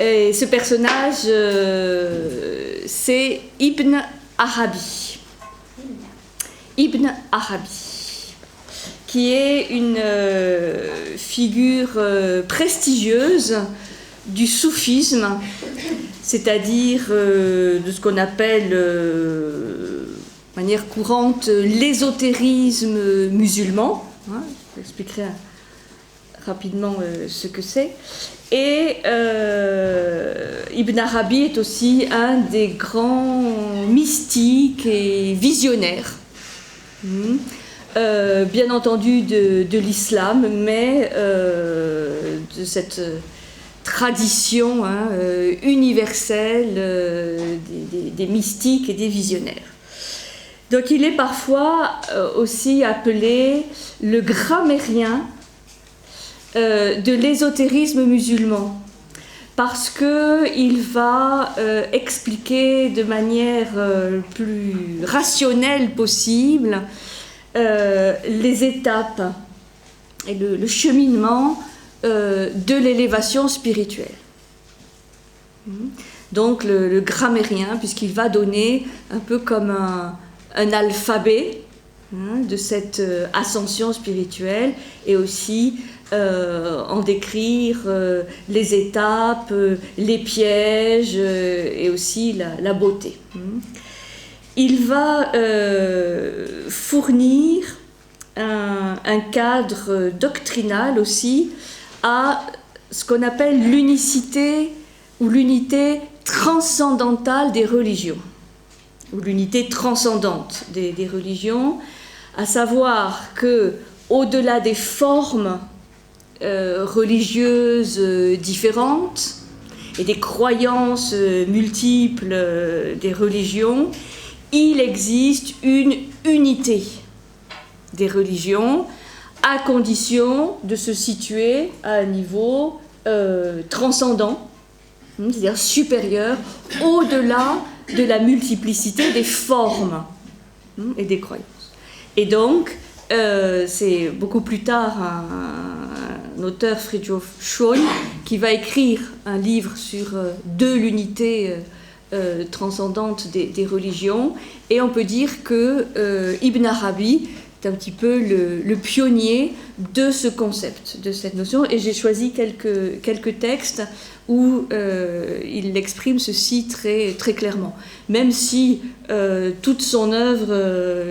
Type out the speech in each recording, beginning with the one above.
Et ce personnage, c'est Ibn Arabi. Ibn Arabi, qui est une figure prestigieuse du soufisme, c'est-à-dire de ce qu'on appelle de manière courante l'ésotérisme musulman. Hein, j'expliquerai rapidement ce que c'est. Et Ibn Arabi est aussi un des grands mystiques et visionnaires, bien entendu de l'islam, mais de cette tradition universelle des mystiques et des visionnaires. Donc il est parfois aussi appelé le grammairien de l'ésotérisme musulman, parce qu'il va expliquer de manière plus rationnelle possible les étapes et le cheminement de l'élévation spirituelle. Donc le grammairien, puisqu'il va donner un peu comme un alphabet de cette ascension spirituelle, et aussi en décrire les étapes, les pièges et aussi la beauté. Il va fournir un cadre doctrinal aussi à ce qu'on appelle l'unicité ou l'unité transcendantale des religions, ou l'unité transcendante des religions, à savoir que au-delà des formes religieuses différentes et des croyances multiples des religions, il existe une unité des religions, à condition de se situer à un niveau transcendant, c'est-à-dire supérieur, au-delà de la multiplicité des formes et des croyances. Et donc, c'est beaucoup plus tard un auteur, Fridtjof Scholl, qui va écrire un livre sur de l'unité transcendante des religions, et on peut dire que Ibn Arabi est un petit peu le pionnier de ce concept, de cette notion, et j'ai choisi quelques textes où il exprime ceci très, très clairement. Même si toute son œuvre,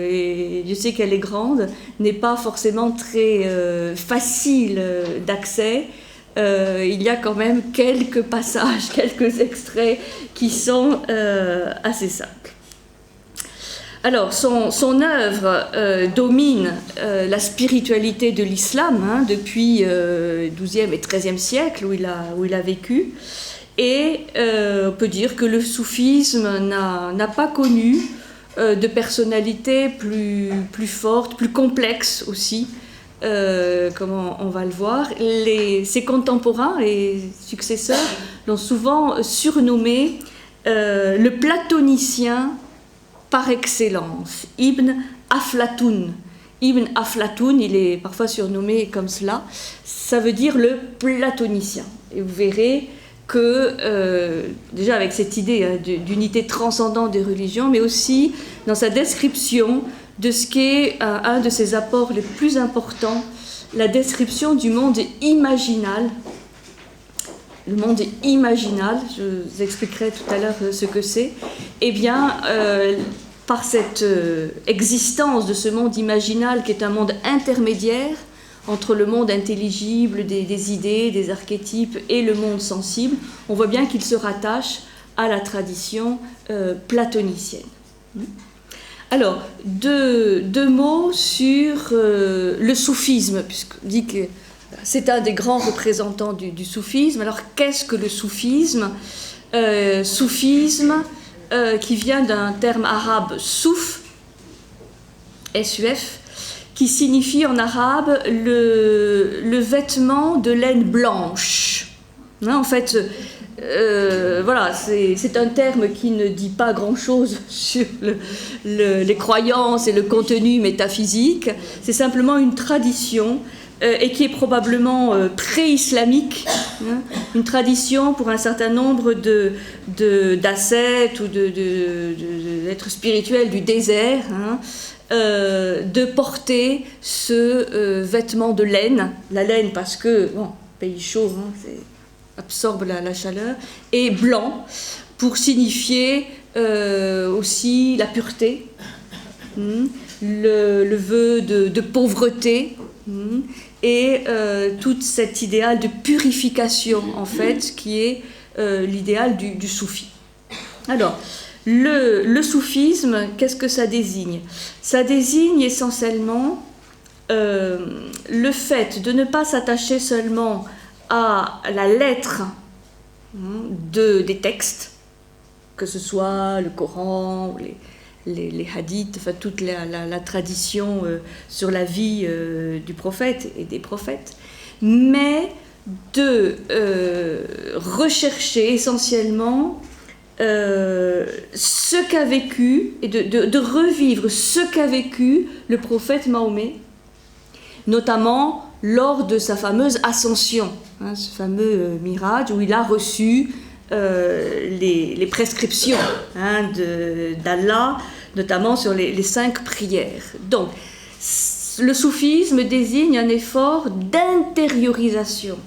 et je sais qu'elle est grande, n'est pas forcément très facile d'accès, il y a quand même quelques passages, quelques extraits qui sont assez simples. Alors, son œuvre domine la spiritualité de l'islam depuis XIIe et XIIIe siècle où il a vécu, et on peut dire que le soufisme n'a pas connu de personnalité plus forte, plus complexe aussi, comme on va le voir. Ses contemporains, les successeurs, l'ont souvent surnommé le platonicien par excellence, Ibn Aflatoun. Ibn Aflatoun, il est parfois surnommé comme cela, ça veut dire le platonicien. Et vous verrez que, déjà avec cette idée d'unité transcendante des religions, mais aussi dans sa description de ce qu'est un de ses apports les plus importants, la description du monde imaginal. Le monde imaginal, je vous expliquerai tout à l'heure ce que c'est. Eh bien, par cette existence de ce monde imaginal qui est un monde intermédiaire entre le monde intelligible des idées, des archétypes et le monde sensible, on voit bien qu'il se rattache à la tradition platonicienne. Alors, deux mots sur le soufisme, puisqu'on dit que c'est un des grands représentants du soufisme. Alors, qu'est-ce que le soufisme ? Soufisme qui vient d'un terme arabe souf, S-U-F, qui signifie en arabe le vêtement de laine blanche. En fait, voilà, c'est un terme qui ne dit pas grand-chose sur les croyances et le contenu métaphysique. C'est simplement une tradition et qui est probablement pré-islamique, hein, une tradition pour un certain nombre d'ascètes ou d'êtres spirituels du désert, hein, de porter ce vêtement de laine, la laine parce que, bon, pays chaud, hein, absorbe la chaleur, et blanc pour signifier aussi la pureté, le vœu de pauvreté, et tout cet idéal de purification, en fait, qui est l'idéal du soufi. Alors, le soufisme, qu'est-ce que ça désigne? Ça désigne essentiellement le fait de ne pas s'attacher seulement à la lettre des textes, que ce soit le Coran, les hadiths, enfin toute la tradition sur la vie du prophète et des prophètes, mais de rechercher essentiellement ce qu'a vécu et de revivre ce qu'a vécu le prophète Mahomet, notamment lors de sa fameuse ascension, hein, ce fameux mirage où il a reçu les prescriptions, hein, d'Allah, notamment sur les 5 prières. Donc, le soufisme désigne un effort d'intériorisation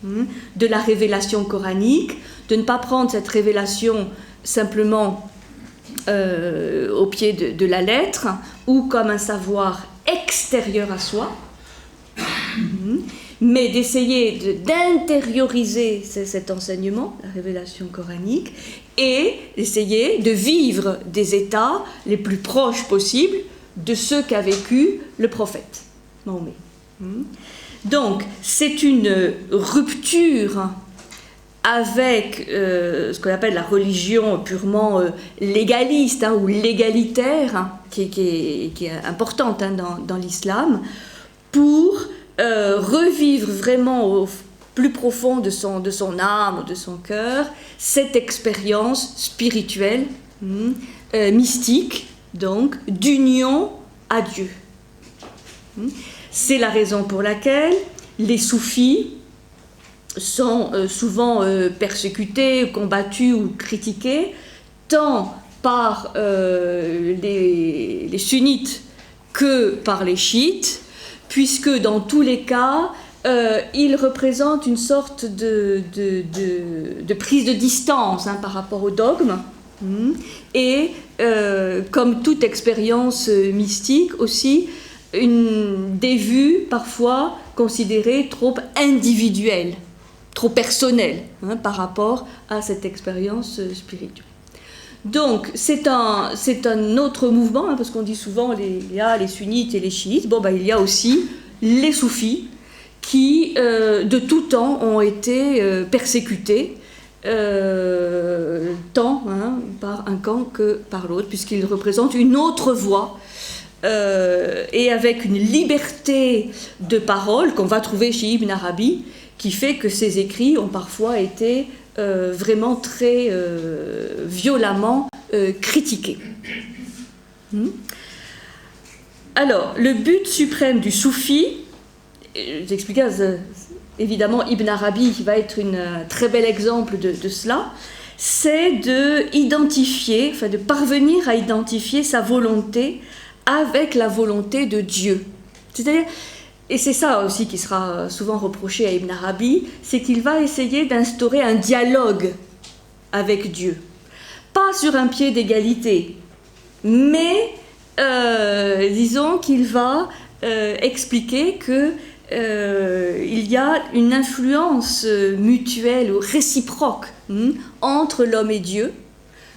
de la révélation coranique, de ne pas prendre cette révélation simplement au pied de la lettre ou comme un savoir extérieur à soi, mais d'essayer d'intérioriser cet enseignement, la révélation coranique, et d'essayer de vivre des états les plus proches possibles de ceux qu'a vécu le prophète Mahomet. Donc, c'est une rupture avec ce qu'on appelle la religion purement légaliste, hein, ou légalitaire, hein, qui est importante, hein, dans l'islam, pour revivre vraiment au plus profond de son âme, de son cœur, cette expérience spirituelle, mystique, donc, d'union à Dieu. C'est la raison pour laquelle les soufis sont souvent persécutés, combattus ou critiqués, tant par les sunnites que par les chiites, puisque dans tous les cas, ils représentent une sorte de prise de distance, hein, par rapport au dogme, et comme toute expérience mystique aussi, des vues parfois considérées trop individuelles, trop personnelles, hein, par rapport à cette expérience spirituelle. Donc c'est un autre mouvement, hein, parce qu'on dit souvent il y a les sunnites et les chiites. Bon, il y a aussi les soufis qui de tout temps ont été persécutés, tant, hein, par un camp que par l'autre, puisqu'ils représentent une autre voie, et avec une liberté de parole qu'on va trouver chez Ibn Arabi, qui fait que ses écrits ont parfois été vraiment très violemment critiqués. Alors, le but suprême du soufi, j'expliquais, évidemment Ibn Arabi va être un très bel exemple de cela, c'est de parvenir à identifier sa volonté avec la volonté de Dieu. C'est-à-dire, et c'est ça aussi qui sera souvent reproché à Ibn Arabi, c'est qu'il va essayer d'instaurer un dialogue avec Dieu. Pas sur un pied d'égalité, mais disons qu'il va expliquer que il y a une influence mutuelle ou réciproque entre l'homme et Dieu,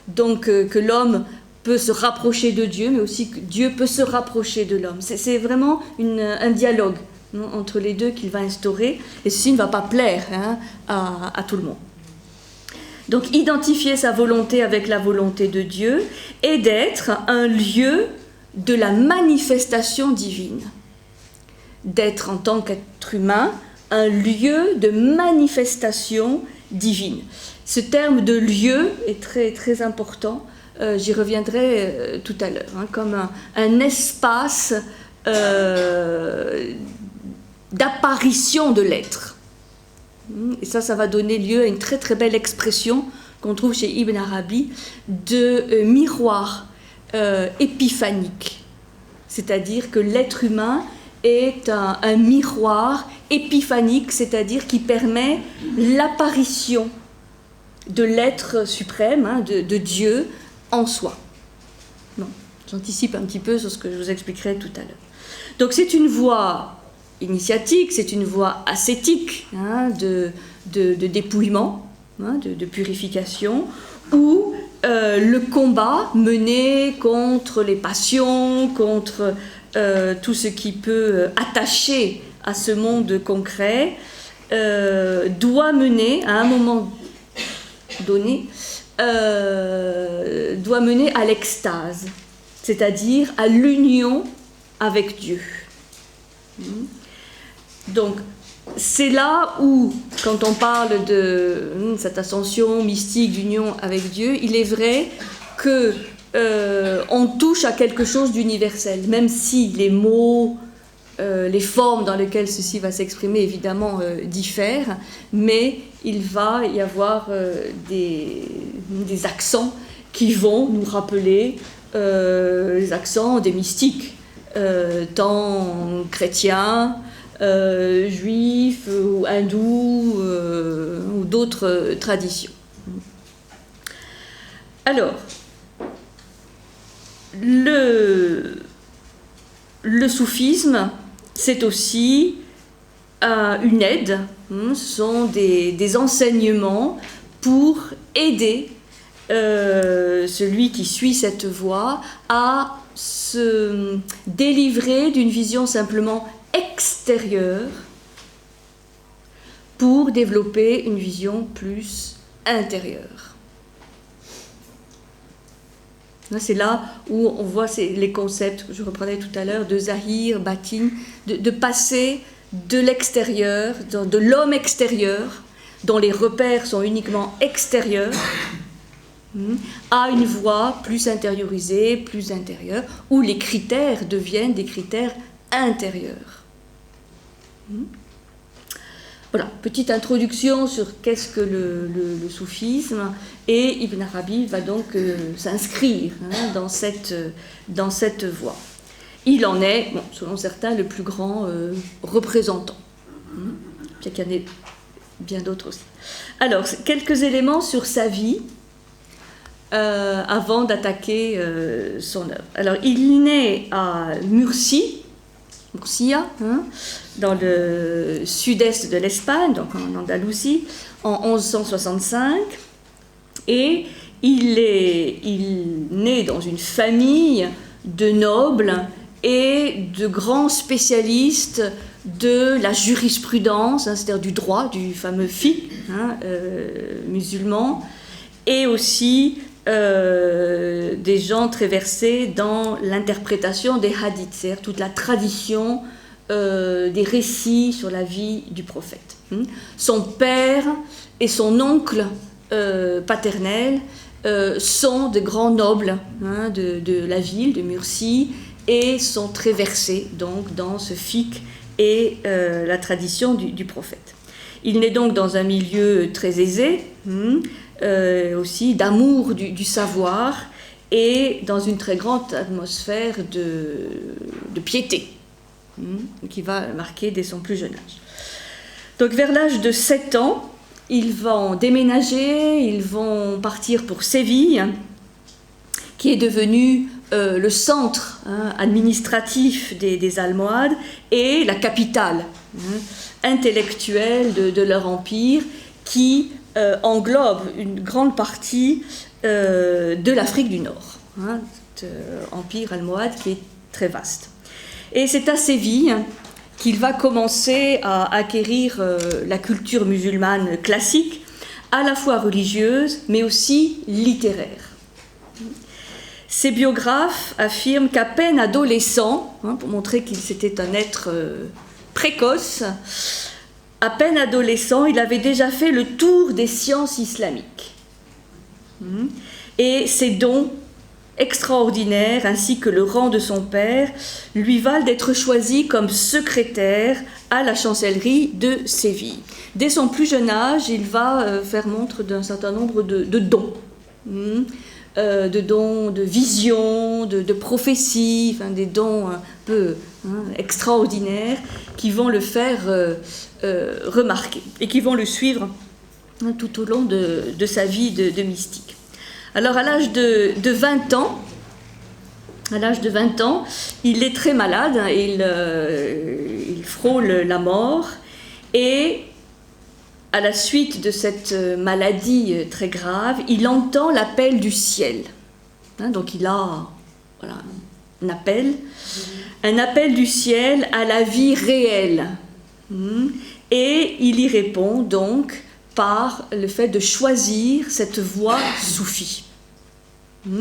donc que l'homme peut se rapprocher de Dieu, mais aussi que Dieu peut se rapprocher de l'homme. C'est vraiment un dialogue, non, entre les deux qu'il va instaurer, et ceci ne va pas plaire, hein, à tout le monde. Donc identifier sa volonté avec la volonté de Dieu et d'être un lieu de la manifestation divine. D'être en tant qu'être humain un lieu de manifestation divine. Ce terme de lieu est très, très important. J'y reviendrai tout à l'heure, hein, comme un espace d'apparition de l'être. Et ça va donner lieu à une très très belle expression qu'on trouve chez Ibn Arabi de miroir épiphanique. C'est-à-dire que l'être humain est un miroir épiphanique, c'est-à-dire qui permet l'apparition de l'être suprême, de Dieu en soi. Bon, j'anticipe un petit peu sur ce que je vous expliquerai tout à l'heure. Donc c'est une voie initiatique, c'est une voie ascétique de dépouillement, de purification, où le combat mené contre les passions, contre tout ce qui peut attacher à ce monde concret, doit mener à un moment donné, doit mener à l'extase, c'est-à-dire à l'union avec Dieu. Donc, c'est là où, quand on parle de cette ascension mystique d'union avec Dieu, il est vrai que on touche à quelque chose d'universel, même si les mots, les formes dans lesquelles ceci va s'exprimer, évidemment, diffèrent, mais il va y avoir des accents qui vont nous rappeler les accents des mystiques, tant chrétiens, juifs ou hindous ou d'autres traditions. Alors, le soufisme, c'est aussi une aide, ce sont des enseignements pour aider celui qui suit cette voie à se délivrer d'une vision simplement extérieure pour développer une vision plus intérieure. C'est là où on voit les concepts que je reprenais tout à l'heure de zahir, batin, de passer de l'extérieur, de l'homme extérieur, dont les repères sont uniquement extérieurs, à une voie plus intériorisée, plus intérieure, où les critères deviennent des critères intérieurs. Voilà, petite introduction sur qu'est-ce que le soufisme, et Ibn Arabi va donc s'inscrire dans cette voie. Il en est, selon certains, le plus grand représentant. Bien qu'il y en ait bien d'autres aussi. Alors, quelques éléments sur sa vie avant d'attaquer son œuvre. Alors, il naît à Murcia, dans le sud-est de l'Espagne, donc en Andalousie, en 1165, et il naît dans une famille de nobles et de grands spécialistes de la jurisprudence, c'est-à-dire du droit, du fameux fiqh musulman, et aussi des gens très versés dans l'interprétation des hadiths, c'est-à-dire toute la tradition des récits sur la vie du prophète. Son père et son oncle paternel sont de grands nobles de la ville, de Murcie, et sont très versés donc, dans ce fiqh et la tradition du prophète. Il naît donc dans un milieu très aisé, aussi d'amour du savoir, et dans une très grande atmosphère de piété, qui va marquer dès son plus jeune âge. Donc vers l'âge de 7 ans, ils vont déménager, ils vont partir pour Séville, qui est devenu le centre administratif des Almohades et la capitale intellectuelle de leur empire, qui englobe une grande partie de l'Afrique du Nord, cet empire almohade qui est très vaste. Et c'est à Séville qu'il va commencer à acquérir la culture musulmane classique, à la fois religieuse, mais aussi littéraire. Ses biographes affirment qu'à peine adolescent, pour montrer qu'il c'était un être précoce, à peine adolescent, il avait déjà fait le tour des sciences islamiques. Et ses dons extraordinaires, ainsi que le rang de son père, lui valent d'être choisi comme secrétaire à la chancellerie de Séville. Dès son plus jeune âge, il va faire montre d'un certain nombre de dons. De dons de vision, de prophétie, enfin, des dons un peu extraordinaires qui vont le faire remarquer et qui vont le suivre tout au long de sa vie de mystique. Alors à l'âge de 20 ans, il est très malade, il frôle la mort, et à la suite de cette maladie très grave, il entend l'appel du ciel. Donc il a un appel du ciel à la vie réelle. Et il y répond donc par le fait de choisir cette voie soufie,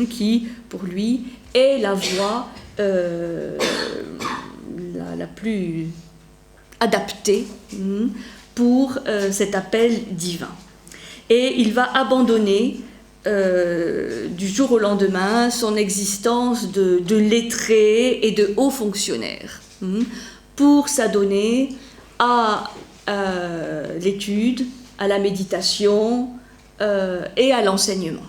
qui pour lui est la voie la plus adaptée pour cet appel divin. Et il va abandonner du jour au lendemain son existence de lettré et de haut fonctionnaire pour s'adonner à l'étude, à la méditation et à l'enseignement.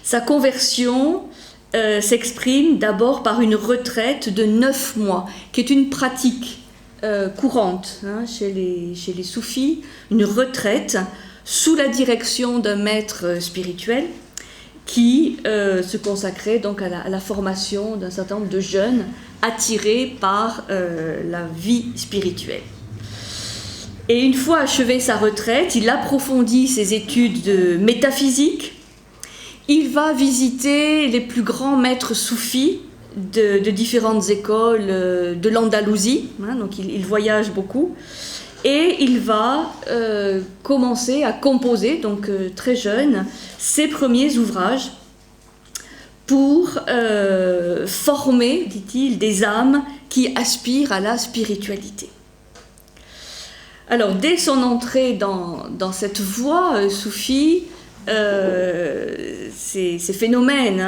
Sa conversion s'exprime d'abord par une retraite de 9 mois, qui est une pratique courante chez les soufis, une retraite sous la direction d'un maître spirituel qui se consacrait donc à la formation d'un certain nombre de jeunes attirés par la vie spirituelle. Et une fois achevé sa retraite, il approfondit ses études de métaphysique. Il va visiter les plus grands maîtres soufis de différentes écoles de l'Andalousie, donc il voyage beaucoup, et il va commencer à composer, donc très jeune, ses premiers ouvrages pour former, dit-il, des âmes qui aspirent à la spiritualité. Alors, dès son entrée dans cette voie soufie, ces phénomènes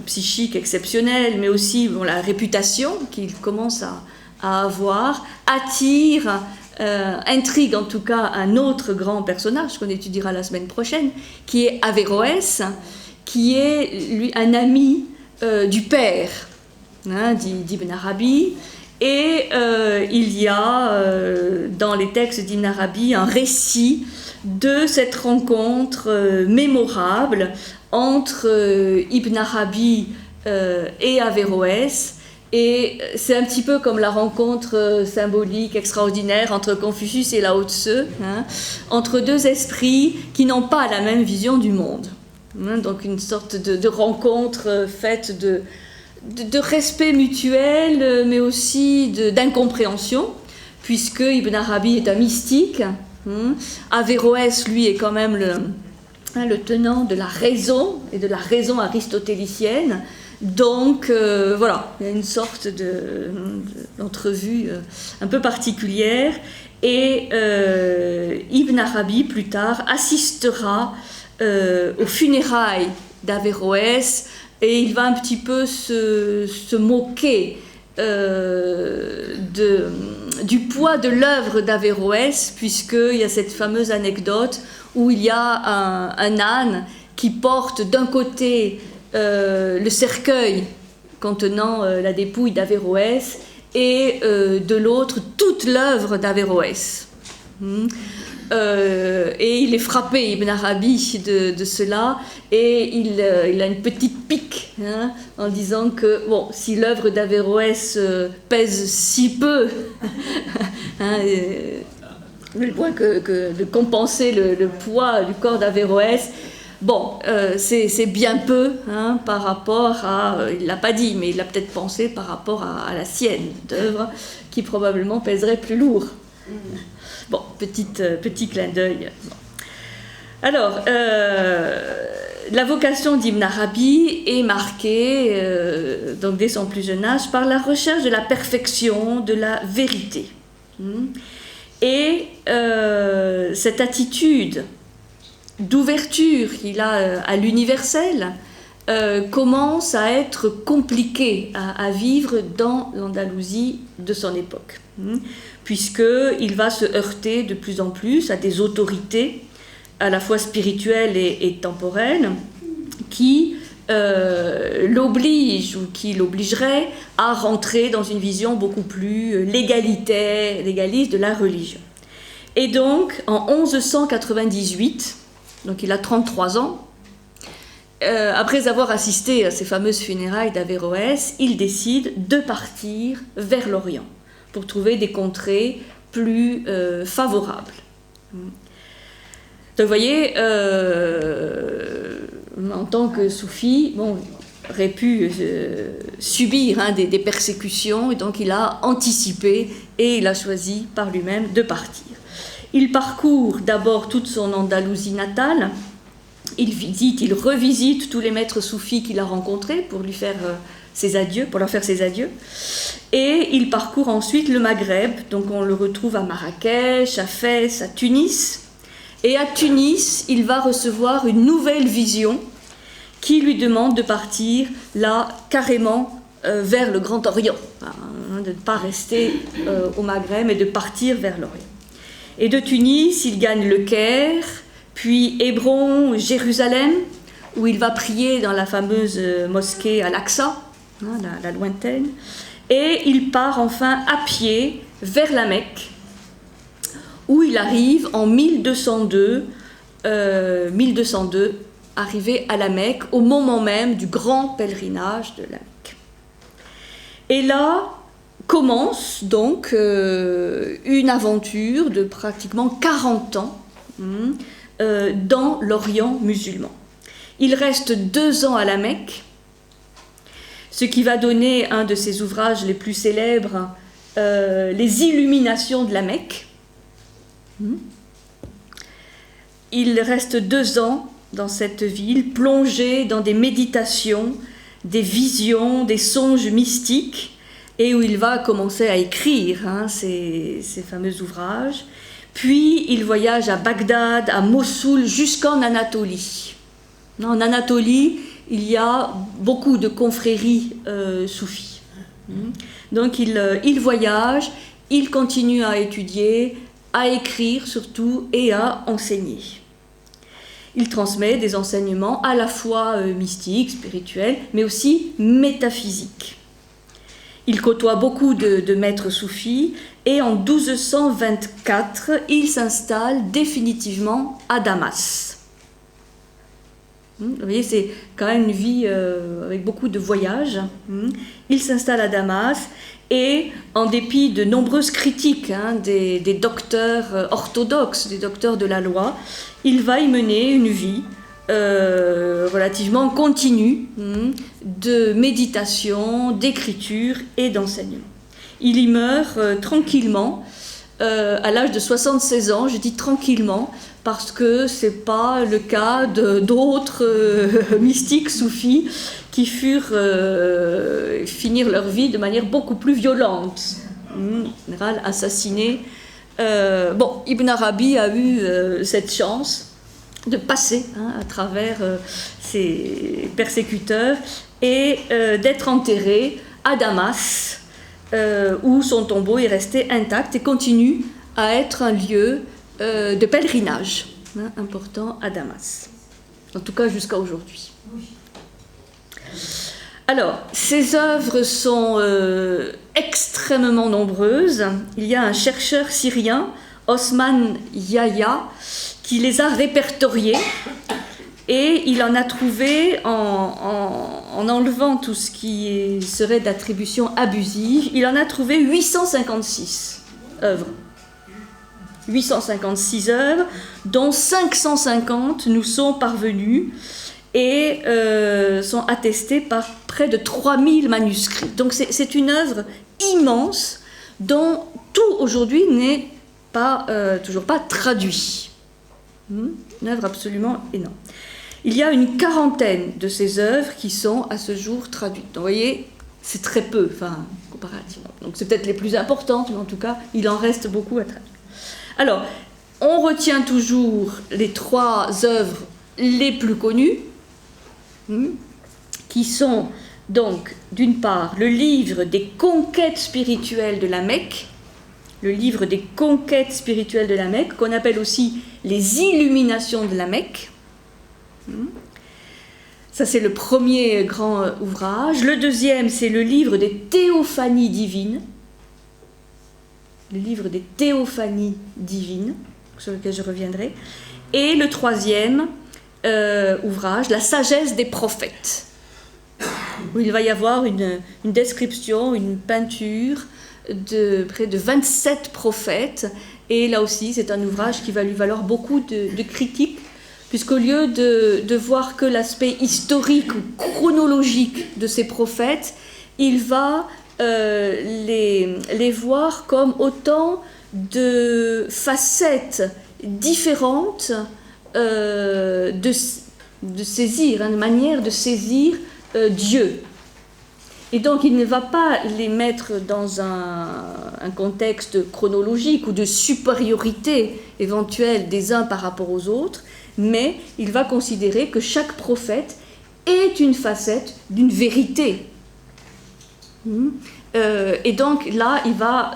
psychiques exceptionnels, mais aussi la réputation qu'il commence à avoir, attire, intrigue en tout cas un autre grand personnage qu'on étudiera la semaine prochaine, qui est Averroès, qui est lui un ami du père d'Ibn Arabi. Et il y a dans les textes d'Ibn Arabi un récit de cette rencontre mémorable entre Ibn Arabi et Averroès. Et c'est un petit peu comme la rencontre symbolique extraordinaire entre Confucius et Lao Tse, entre deux esprits qui n'ont pas la même vision du monde. Donc une sorte de rencontre faite de respect mutuel, mais aussi d'incompréhension, puisque Ibn Arabi est un mystique. Averroès, lui, est quand même le tenant de la raison, et de la raison aristotélicienne. Donc, voilà, il y a une sorte d'entrevue un peu particulière. Et Ibn Arabi, plus tard, assistera aux funérailles d'Averroès, et il va un petit peu se moquer du poids de l'œuvre d'Averroès, puisqu'il y a cette fameuse anecdote où il y a un âne qui porte d'un côté le cercueil contenant la dépouille d'Averroès et de l'autre toute l'œuvre d'Averroès. Et il est frappé, Ibn Arabi, de cela, et il a une petite pique en disant que bon, si l'œuvre d'Averroès pèse si peu, le point que de compenser le poids du corps d'Averroès, bon, c'est bien peu par rapport à, il ne l'a pas dit, mais il l'a peut-être pensé par rapport à la sienne d'œuvre, qui probablement pèserait plus lourd. Bon, petit clin d'œil. Bon. Alors, la vocation d'Ibn Arabi est marquée, donc dès son plus jeune âge, par la recherche de la perfection, de la vérité. Et cette attitude d'ouverture qu'il a à l'universel, commence à être compliqué à vivre dans l'Andalousie de son époque, puisqu'il va se heurter de plus en plus à des autorités à la fois spirituelles et temporelles qui l'obligent ou qui l'obligeraient à rentrer dans une vision beaucoup plus légaliste de la religion. Et donc, en 1198, donc il a 33 ans, après avoir assisté à ces fameuses funérailles d'Averroès, il décide de partir vers l'Orient pour trouver des contrées plus favorables. Donc vous voyez, en tant que soufi, bon, il aurait pu subir des persécutions, et donc il a anticipé et il a choisi par lui-même de partir. Il parcourt d'abord toute son Andalousie natale. Il revisite tous les maîtres soufis qu'il a rencontrés pour lui faire ses adieux, pour leur faire ses adieux. Et il parcourt ensuite le Maghreb, donc on le retrouve à Marrakech, à Fès, à Tunis. Et à Tunis, il va recevoir une nouvelle vision qui lui demande de partir là carrément vers le Grand Orient, de ne pas rester au Maghreb, mais de partir vers l'Orient. Et de Tunis, il gagne le Caire, puis Hébron, Jérusalem, où il va prier dans la fameuse mosquée Al-Aqsa, la lointaine, et il part enfin à pied vers la Mecque, où il arrive en 1202, arrivé à la Mecque, au moment même du grand pèlerinage de la Mecque. Et là commence donc une aventure de pratiquement 40 ans, dans l'Orient musulman. Il reste 2 ans à la Mecque, ce qui va donner un de ses ouvrages les plus célèbres, Les Illuminations de la Mecque. Il reste 2 ans dans cette ville, plongé dans des méditations, des visions, des songes mystiques, et où il va commencer à écrire ces fameux ouvrages. Puis il voyage à Bagdad, à Mossoul, jusqu'en Anatolie. En Anatolie, il y a beaucoup de confréries soufis. Donc il voyage, il continue à étudier, à écrire surtout et à enseigner. Il transmet des enseignements à la fois mystiques, spirituels, mais aussi métaphysiques. Il côtoie beaucoup de maîtres soufis et en 1224, il s'installe définitivement à Damas. Vous voyez, c'est quand même une vie avec beaucoup de voyages. Il s'installe à Damas et en dépit de nombreuses critiques des docteurs orthodoxes, des docteurs de la loi, il va y mener une vie relativement continue de méditation, d'écriture et d'enseignement. Il y meurt tranquillement à l'âge de 76 ans, je dis tranquillement parce que ce n'est pas le cas d'autres mystiques soufis qui furent finir leur vie de manière beaucoup plus violente, en général assassinés. Ibn Arabi a eu cette chance de passer à travers ses persécuteurs et d'être enterré à Damas, où son tombeau est resté intact et continue à être un lieu de pèlerinage important à Damas, en tout cas jusqu'à aujourd'hui. Alors, ces œuvres sont extrêmement nombreuses. Il y a un chercheur syrien, Osman Yahya, qui les a répertoriées et il en a trouvé, en enlevant tout ce qui serait d'attribution abusive, il en a trouvé 856 œuvres. 856 œuvres, dont 550 nous sont parvenues et sont attestées par près de 3000 manuscrits. Donc c'est une œuvre immense dont tout aujourd'hui n'est toujours pas traduit. Une œuvre absolument énorme. Il y a une quarantaine de ces œuvres qui sont à ce jour traduites. Donc, vous voyez, c'est très peu, comparativement. Donc c'est peut-être les plus importantes, mais en tout cas, il en reste beaucoup à traduire. Alors, on retient toujours les 3 œuvres les plus connues. qui sont donc, d'une part, le livre des conquêtes spirituelles de la Mecque, le livre des conquêtes spirituelles de la Mecque, qu'on appelle aussi les illuminations de la Mecque. Ça, c'est le premier grand ouvrage. Le deuxième, c'est le livre des théophanies divines. Le livre des théophanies divines, sur lequel je reviendrai. Et le troisième ouvrage, la sagesse des prophètes, où il va y avoir une description, une peinture de près de 27 prophètes. Et là aussi, c'est un ouvrage qui va lui valoir beaucoup de critiques, puisqu'au lieu de voir que l'aspect historique ou chronologique de ces prophètes, il va les voir comme autant de facettes différentes de saisir, de manière de saisir Dieu. Et donc il ne va pas les mettre dans un contexte chronologique ou de supériorité éventuelle des uns par rapport aux autres, mais il va considérer que chaque prophète est une facette d'une vérité. Et donc là, il va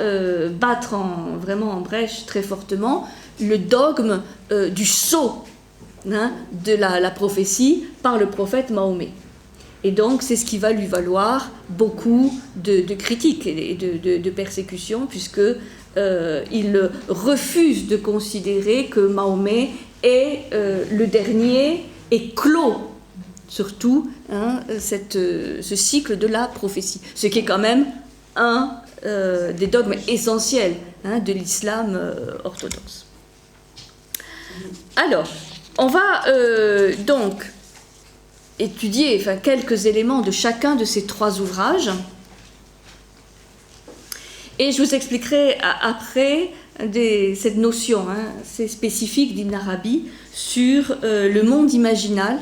battre vraiment en brèche très fortement le dogme du sceau de la prophétie par le prophète Mahomet. Et donc, c'est ce qui va lui valoir beaucoup de critiques et de persécutions, puisqu'il refuse de considérer que Mahomet est le dernier et clôt, surtout, ce cycle de la prophétie. Ce qui est quand même un des dogmes essentiels de l'islam orthodoxe. Alors, on va donc étudier quelques éléments de chacun de ces trois ouvrages. Et je vous expliquerai après cette notion assez spécifique d'Ibn Arabi sur le monde imaginal,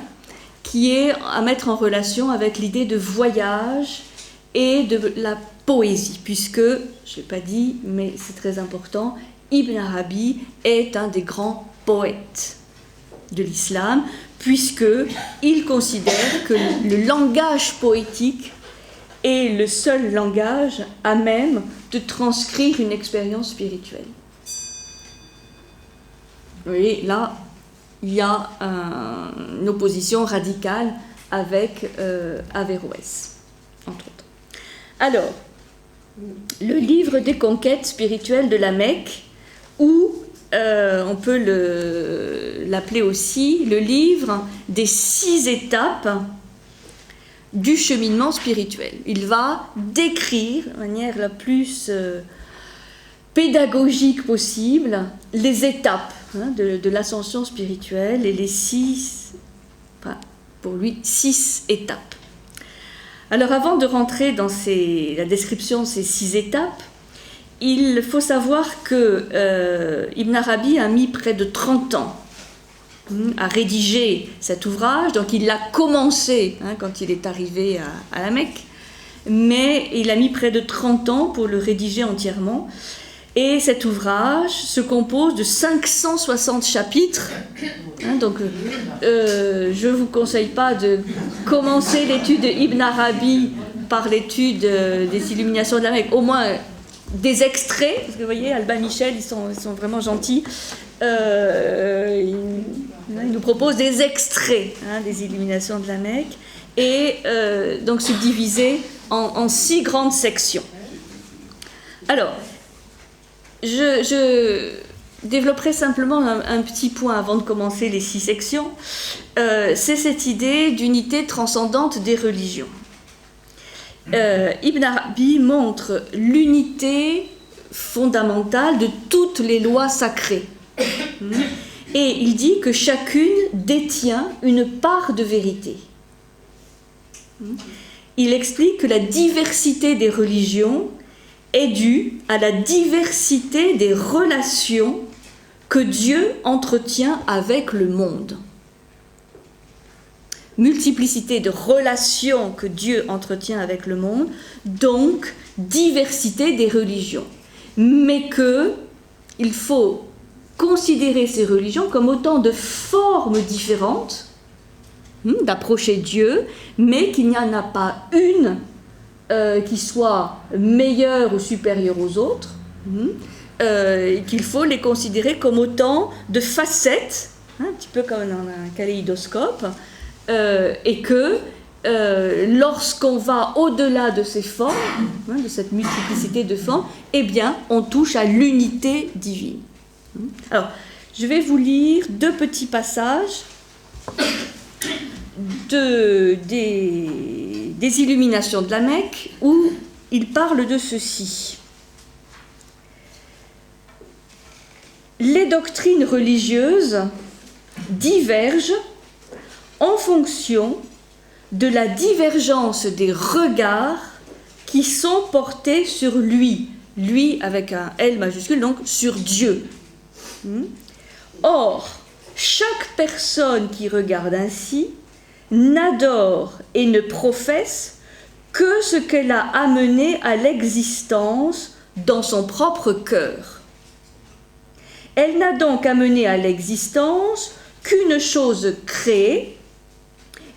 qui est à mettre en relation avec l'idée de voyage et de la poésie, puisque, je ne l'ai pas dit, mais c'est très important, Ibn Arabi est un des grands poètes de l'islam, puisqu'il considère que le langage poétique est le seul langage à même de transcrire une expérience spirituelle. Vous voyez, là, il y a une opposition radicale avec Averroès, entre autres. Alors, le livre des conquêtes spirituelles de la Mecque, ou on peut l'appeler aussi le livre des 6 étapes du cheminement spirituel. Il va décrire de manière la plus pédagogique possible les étapes de l'ascension spirituelle et les 6 étapes. Alors avant de rentrer dans la description de ces 6 étapes, il faut savoir que Ibn Arabi a mis près de 30 ans à rédiger cet ouvrage. Donc il l'a commencé quand il est arrivé à la Mecque, mais il a mis près de 30 ans pour le rédiger entièrement. Et cet ouvrage se compose de 560 chapitres. Donc je ne vous conseille pas de commencer l'étude d'Ibn Arabi par l'étude des illuminations de la Mecque, au moins des extraits, parce que vous voyez, Albin Michel, ils sont vraiment gentils. Ils nous proposent des extraits des illuminations de la Mecque, et donc subdivisés en 6 grandes sections. Alors, je développerai simplement un petit point avant de commencer les 6 sections. C'est cette idée d'unité transcendante des religions. Ibn Arabi montre l'unité fondamentale de toutes les lois sacrées. Et il dit que chacune détient une part de vérité. Il explique que la diversité des religions est due à la diversité des relations que Dieu entretient avec le monde. Multiplicité de relations que Dieu entretient avec le monde, donc diversité des religions. Mais qu'il faut considérer ces religions comme autant de formes différentes d'approcher Dieu, mais qu'il n'y en a pas une qui soit meilleure ou supérieure aux autres, qu'il faut les considérer comme autant de facettes, un petit peu comme dans un kaléidoscope, et que lorsqu'on va au-delà de ces formes, de cette multiplicité de formes, eh bien, on touche à l'unité divine. Alors, je vais vous lire 2 petits passages des Illuminations de la Mecque où il parle de ceci. Les doctrines religieuses divergent en fonction de la divergence des regards qui sont portés sur lui avec un L majuscule, donc sur Dieu. Or, chaque personne qui regarde ainsi n'adore et ne professe que ce qu'elle a amené à l'existence dans son propre cœur. Elle n'a donc amené à l'existence qu'une chose créée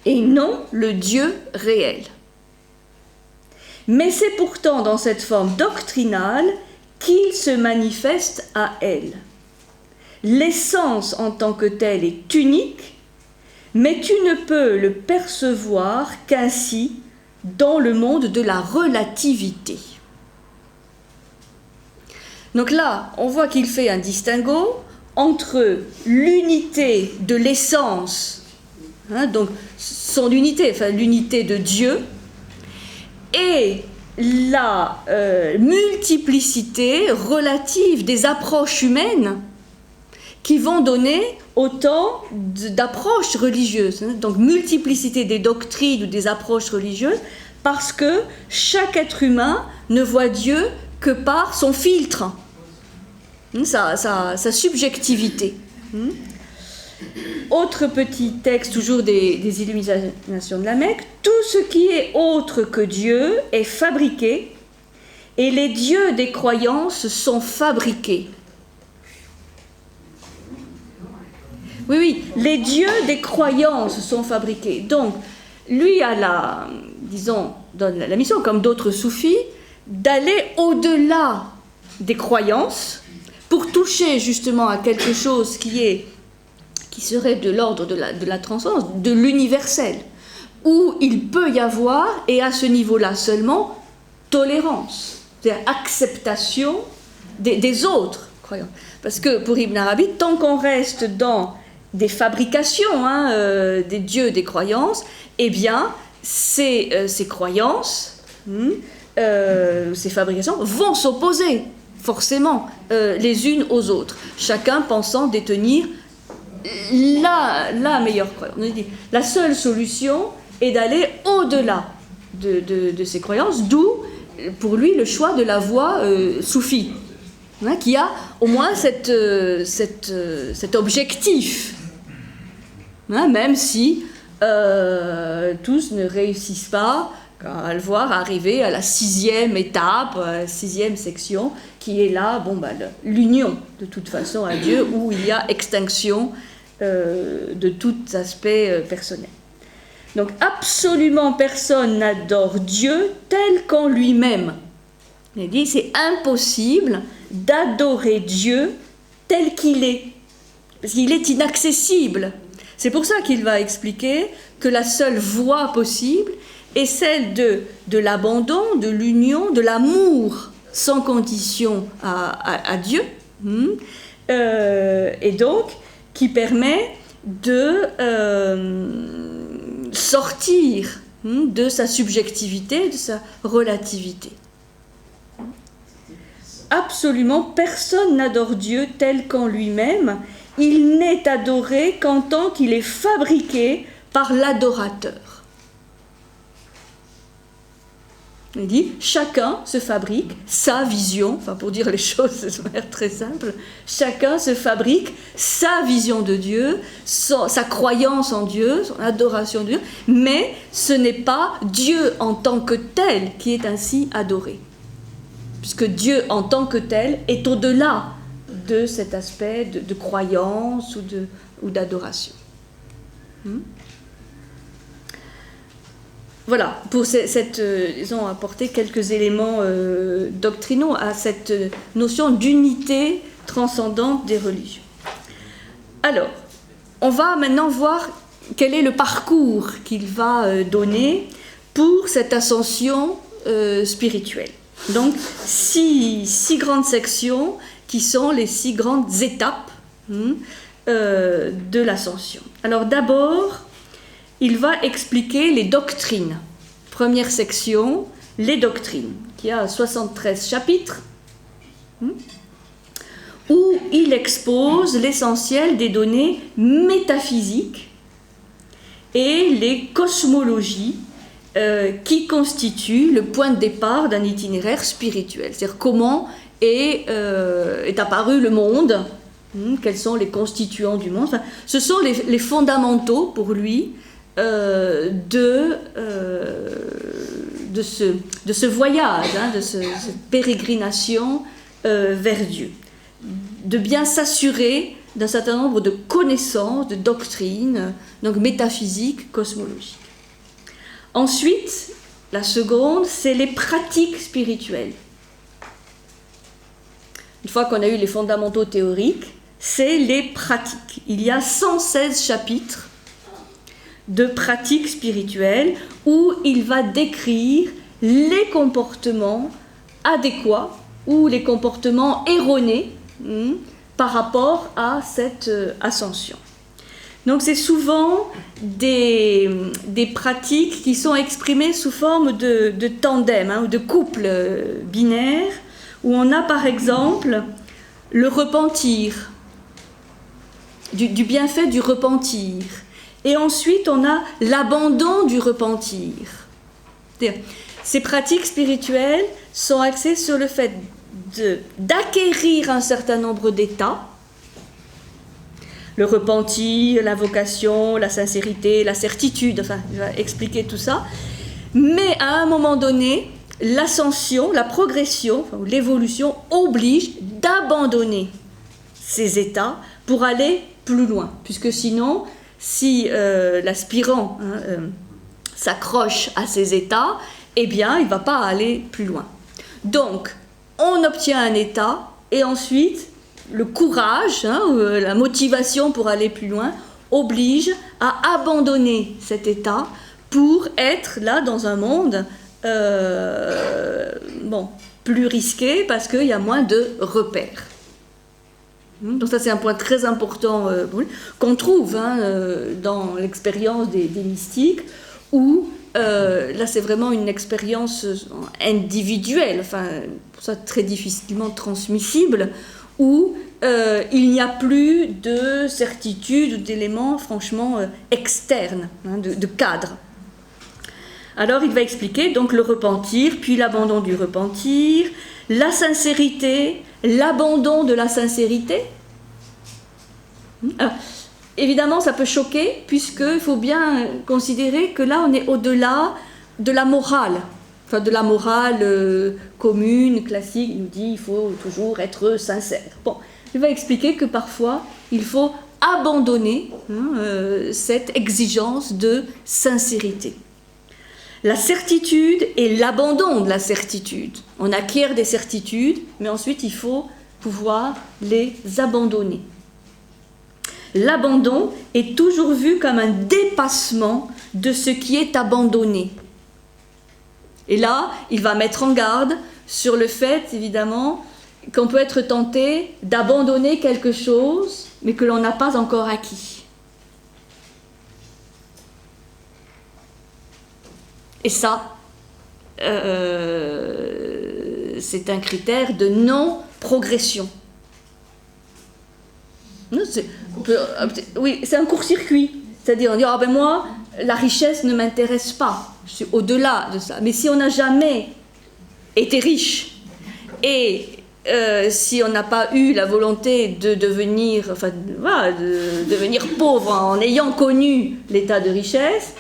et non le Dieu réel. Mais c'est pourtant dans cette forme doctrinale qu'il se manifeste à elle. L'essence en tant que telle est unique, mais tu ne peux le percevoir qu'ainsi dans le monde de la relativité. Donc là, on voit qu'il fait un distinguo entre l'unité de l'essence, donc son unité, enfin l'unité de Dieu, et la multiplicité relative des approches humaines qui vont donner autant d'approches religieuses. Donc multiplicité des doctrines ou des approches religieuses, parce que chaque être humain ne voit Dieu que par son filtre, sa subjectivité. Autre petit texte, toujours des Illuminations de la Mecque. Tout ce qui est autre que Dieu est fabriqué, et les dieux des croyances sont fabriqués. Oui, les dieux des croyances sont fabriqués. Donc, lui a donne la mission, comme d'autres soufis, d'aller au-delà des croyances pour toucher justement à quelque chose qui serait de l'ordre de la transcendance, de l'universel, où il peut y avoir, et à ce niveau-là seulement, tolérance, c'est-à-dire acceptation des autres croyances. Parce que pour Ibn Arabi, tant qu'on reste dans des fabrications des dieux, des croyances, eh bien, ces croyances, ces fabrications vont s'opposer forcément les unes aux autres, chacun pensant détenir la meilleure croyance. On dit, la seule solution est d'aller au-delà de ces croyances, d'où pour lui le choix de la voie soufie, qui a au moins cet objectif, même si tous ne réussissent pas à le voir arriver à la 6e étape, à la 6e section, qui est là, l'union de toute façon à Dieu, où il y a extinction de tout aspect personnel. Donc absolument personne n'adore Dieu tel qu'en lui-même. Il dit c'est impossible d'adorer Dieu tel qu'il est, parce qu'il est inaccessible. C'est pour ça qu'il va expliquer que la seule voie possible est celle de l'abandon, de l'union, de l'amour sans condition à Dieu, et donc qui permet de sortir de sa subjectivité, de sa relativité. Absolument personne n'adore Dieu tel qu'en lui-même. Il n'est adoré qu'en tant qu'il est fabriqué par l'adorateur. Il dit, chacun se fabrique sa vision, pour dire les choses de manière très simple, chacun se fabrique sa vision de Dieu, sa croyance en Dieu, son adoration de Dieu, mais ce n'est pas Dieu en tant que tel qui est ainsi adoré. Puisque Dieu en tant que tel est au-delà de cet aspect de croyance ou d'adoration. voilà, ils ont apporté quelques éléments doctrinaux à cette notion d'unité transcendante des religions. Alors, on va maintenant voir quel est le parcours qu'il va donner pour cette ascension spirituelle. Donc, six grandes sections qui sont les 6 grandes étapes de l'ascension. Alors d'abord, il va expliquer les doctrines. Première section, les doctrines, qui a 73 chapitres, où il expose l'essentiel des données métaphysiques et les cosmologies qui constituent le point de départ d'un itinéraire spirituel. C'est-à-dire comment est apparu le monde, quels sont les constituants du monde. Enfin, ce sont les fondamentaux pour lui de ce voyage, de cette pérégrination vers Dieu. De bien s'assurer d'un certain nombre de connaissances, de doctrines, donc métaphysiques, cosmologiques. Ensuite, la seconde, c'est les pratiques spirituelles. Une fois qu'on a eu les fondamentaux théoriques, c'est les pratiques. Il y a 116 chapitres de pratiques spirituelles où il va décrire les comportements adéquats ou les comportements erronés par rapport à cette ascension. Donc c'est souvent des pratiques qui sont exprimées sous forme de tandem ou de couple binaire, où on a par exemple le repentir, du bienfait du repentir, et ensuite on a l'abandon du repentir. C'est-à-dire, ces pratiques spirituelles sont axées sur le fait d'acquérir un certain nombre d'états, le repentir, la vocation, la sincérité, la certitude, enfin, je vais expliquer tout ça, mais à un moment donné, l'ascension, la progression, enfin, l'évolution oblige d'abandonner ces états pour aller plus loin, puisque sinon, si l'aspirant s'accroche à ces états, eh bien, il ne va pas aller plus loin. Donc, on obtient un état, et ensuite, le courage, la motivation pour aller plus loin, oblige à abandonner cet état pour être là dans un monde plus risqué parce qu'il y a moins de repères. Donc ça c'est un point très important qu'on trouve dans l'expérience des mystiques, où là c'est vraiment une expérience individuelle, enfin pour ça très difficilement transmissible, où il n'y a plus de certitude ou d'éléments franchement externes, de cadre. Alors il va expliquer donc le repentir, puis l'abandon du repentir, la sincérité, l'abandon de la sincérité. Alors, évidemment ça peut choquer, puisqu'il faut bien considérer que là on est au-delà de la morale. Enfin, de la morale commune, classique, il nous dit il faut toujours être sincère. Bon, il va expliquer que parfois il faut abandonner cette exigence de sincérité. La certitude et l'abandon de la certitude. On acquiert des certitudes, mais ensuite il faut pouvoir les abandonner. L'abandon est toujours vu comme un dépassement de ce qui est abandonné. Et là, il va mettre en garde sur le fait, évidemment, qu'on peut être tenté d'abandonner quelque chose, mais que l'on n'a pas encore acquis. Et ça, c'est un critère de non-progression. Oui, c'est un court-circuit. C'est-à-dire, on dit, moi, la richesse ne m'intéresse pas. Je suis au-delà de ça. Mais si on n'a jamais été riche, et si on n'a pas eu la volonté de devenir pauvre en ayant connu l'état de richesse,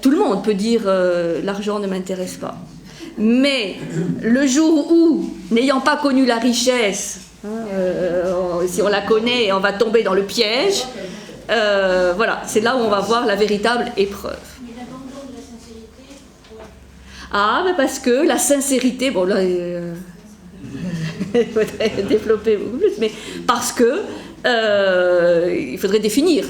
tout le monde peut dire l'argent ne m'intéresse pas. Mais le jour où, n'ayant pas connu la richesse, si on la connaît, on va tomber dans le piège, c'est là où on va voir la véritable épreuve. Mais l'abandon de la sincérité, Ah, ben parce que la sincérité, bon là, il faudrait développer beaucoup plus, mais parce que il faudrait définir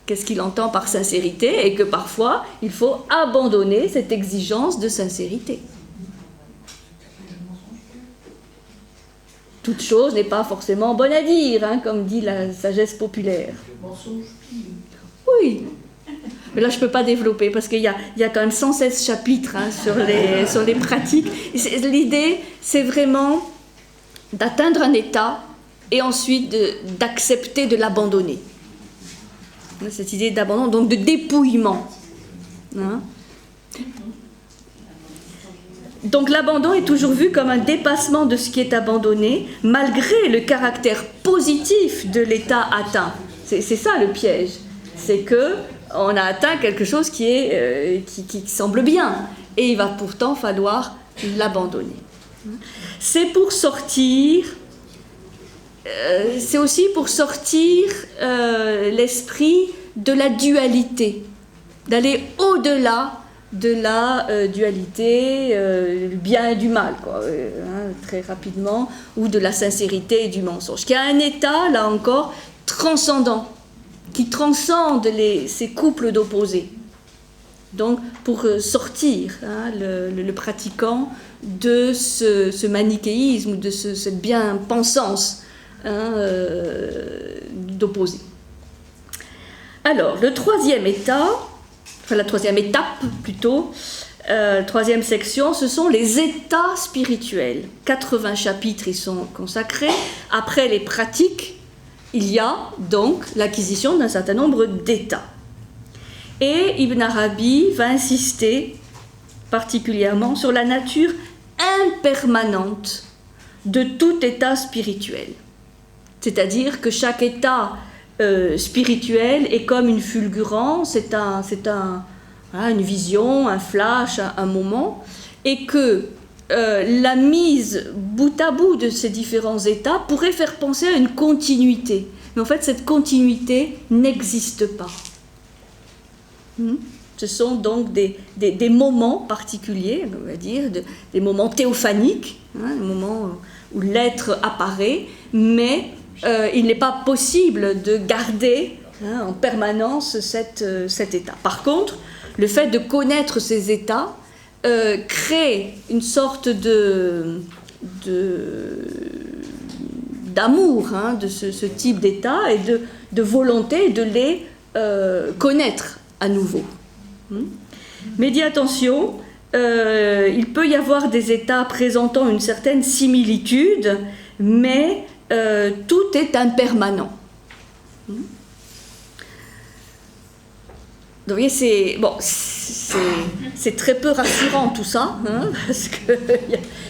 qu'est-ce qu'il entend par sincérité et que parfois il faut abandonner cette exigence de sincérité. Toute chose n'est pas forcément bonne à dire, hein, comme dit la sagesse populaire. Oui, mais là je ne peux pas développer parce qu'il y a quand même 116 chapitres hein, sur les pratiques. L'idée, c'est vraiment d'atteindre un état et ensuite d'accepter de l'abandonner. Cette idée d'abandon, donc de dépouillement. Hein. Donc l'abandon est toujours vu comme un dépassement de ce qui est abandonné, malgré le caractère positif de l'état atteint. C'est ça le piège. C'est qu'on a atteint quelque chose qui semble bien, et il va pourtant falloir l'abandonner. C'est pour sortir, c'est aussi pour sortir l'esprit de la dualité, d'aller au-delà de la dualité du bien et du mal, quoi, très rapidement, ou de la sincérité et du mensonge, qui a un état, là encore, transcendant, qui transcende ces couples d'opposés. Donc, pour sortir le pratiquant de ce manichéisme, ou de cette bien-pensance d'opposés. Alors, le troisième état, enfin la troisième étape plutôt, troisième section, ce sont les états spirituels. 80 chapitres y sont consacrés. Après les pratiques, il y a donc l'acquisition d'un certain nombre d'états. Et Ibn Arabi va insister particulièrement sur la nature impermanente de tout état spirituel. C'est-à-dire que chaque état spirituel est comme une fulgurance, une vision, un flash, un moment, et que la mise bout à bout de ces différents états pourrait faire penser à une continuité. Mais en fait, cette continuité n'existe pas. Ce sont donc des moments particuliers, on va dire, des moments théophaniques, des moments où l'être apparaît, mais il n'est pas possible de garder en permanence cet état. Par contre, le fait de connaître ces états crée une sorte d'amour de ce type d'état et de volonté de les connaître à nouveau. Mais dis attention, il peut y avoir des états présentant une certaine similitude, mais tout est impermanent. Donc, vous voyez, c'est très peu rassurant tout ça, parce qu'il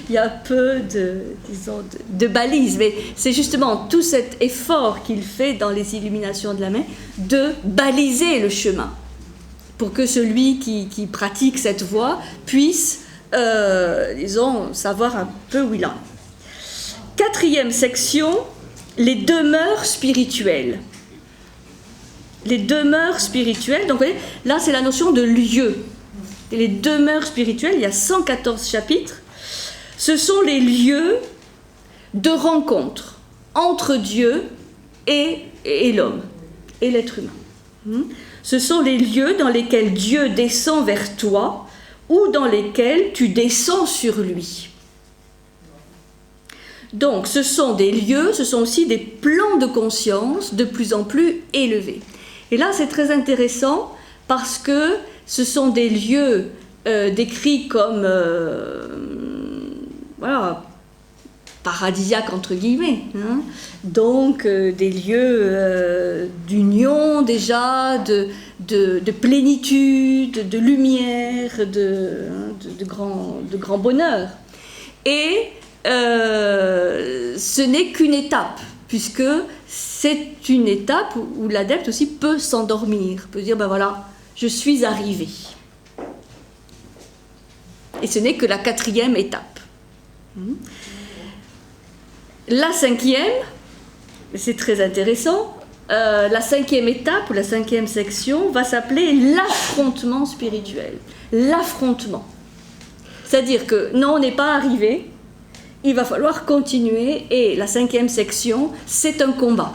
y a peu de balises, mais c'est justement tout cet effort qu'il fait dans les illuminations de la main de baliser le chemin, pour que celui qui pratique cette voie puisse, savoir un peu où il en est. Quatrième section, les demeures spirituelles. Les demeures spirituelles, donc vous voyez, là c'est la notion de lieu. Et les demeures spirituelles, il y a 114 chapitres. Ce sont les lieux de rencontre entre Dieu et l'homme, et l'être humain. Ce sont les lieux dans lesquels Dieu descend vers toi ou dans lesquels tu descends sur lui. Donc ce sont des lieux, ce sont aussi des plans de conscience de plus en plus élevés. Et là c'est très intéressant parce que ce sont des lieux décrits comme paradisiaques entre guillemets, donc des lieux d'union déjà, de plénitude, de lumière, de grand bonheur. Et ce n'est qu'une étape, puisque c'est une étape où l'adepte aussi peut s'endormir, peut dire, ben voilà, je suis arrivé. Et ce n'est que la quatrième étape. La cinquième, c'est très intéressant, la cinquième étape, ou la cinquième section, va s'appeler l'affrontement spirituel. L'affrontement. C'est-à-dire que non, on n'est pas arrivé, il va falloir continuer, et la 5e section, c'est un combat.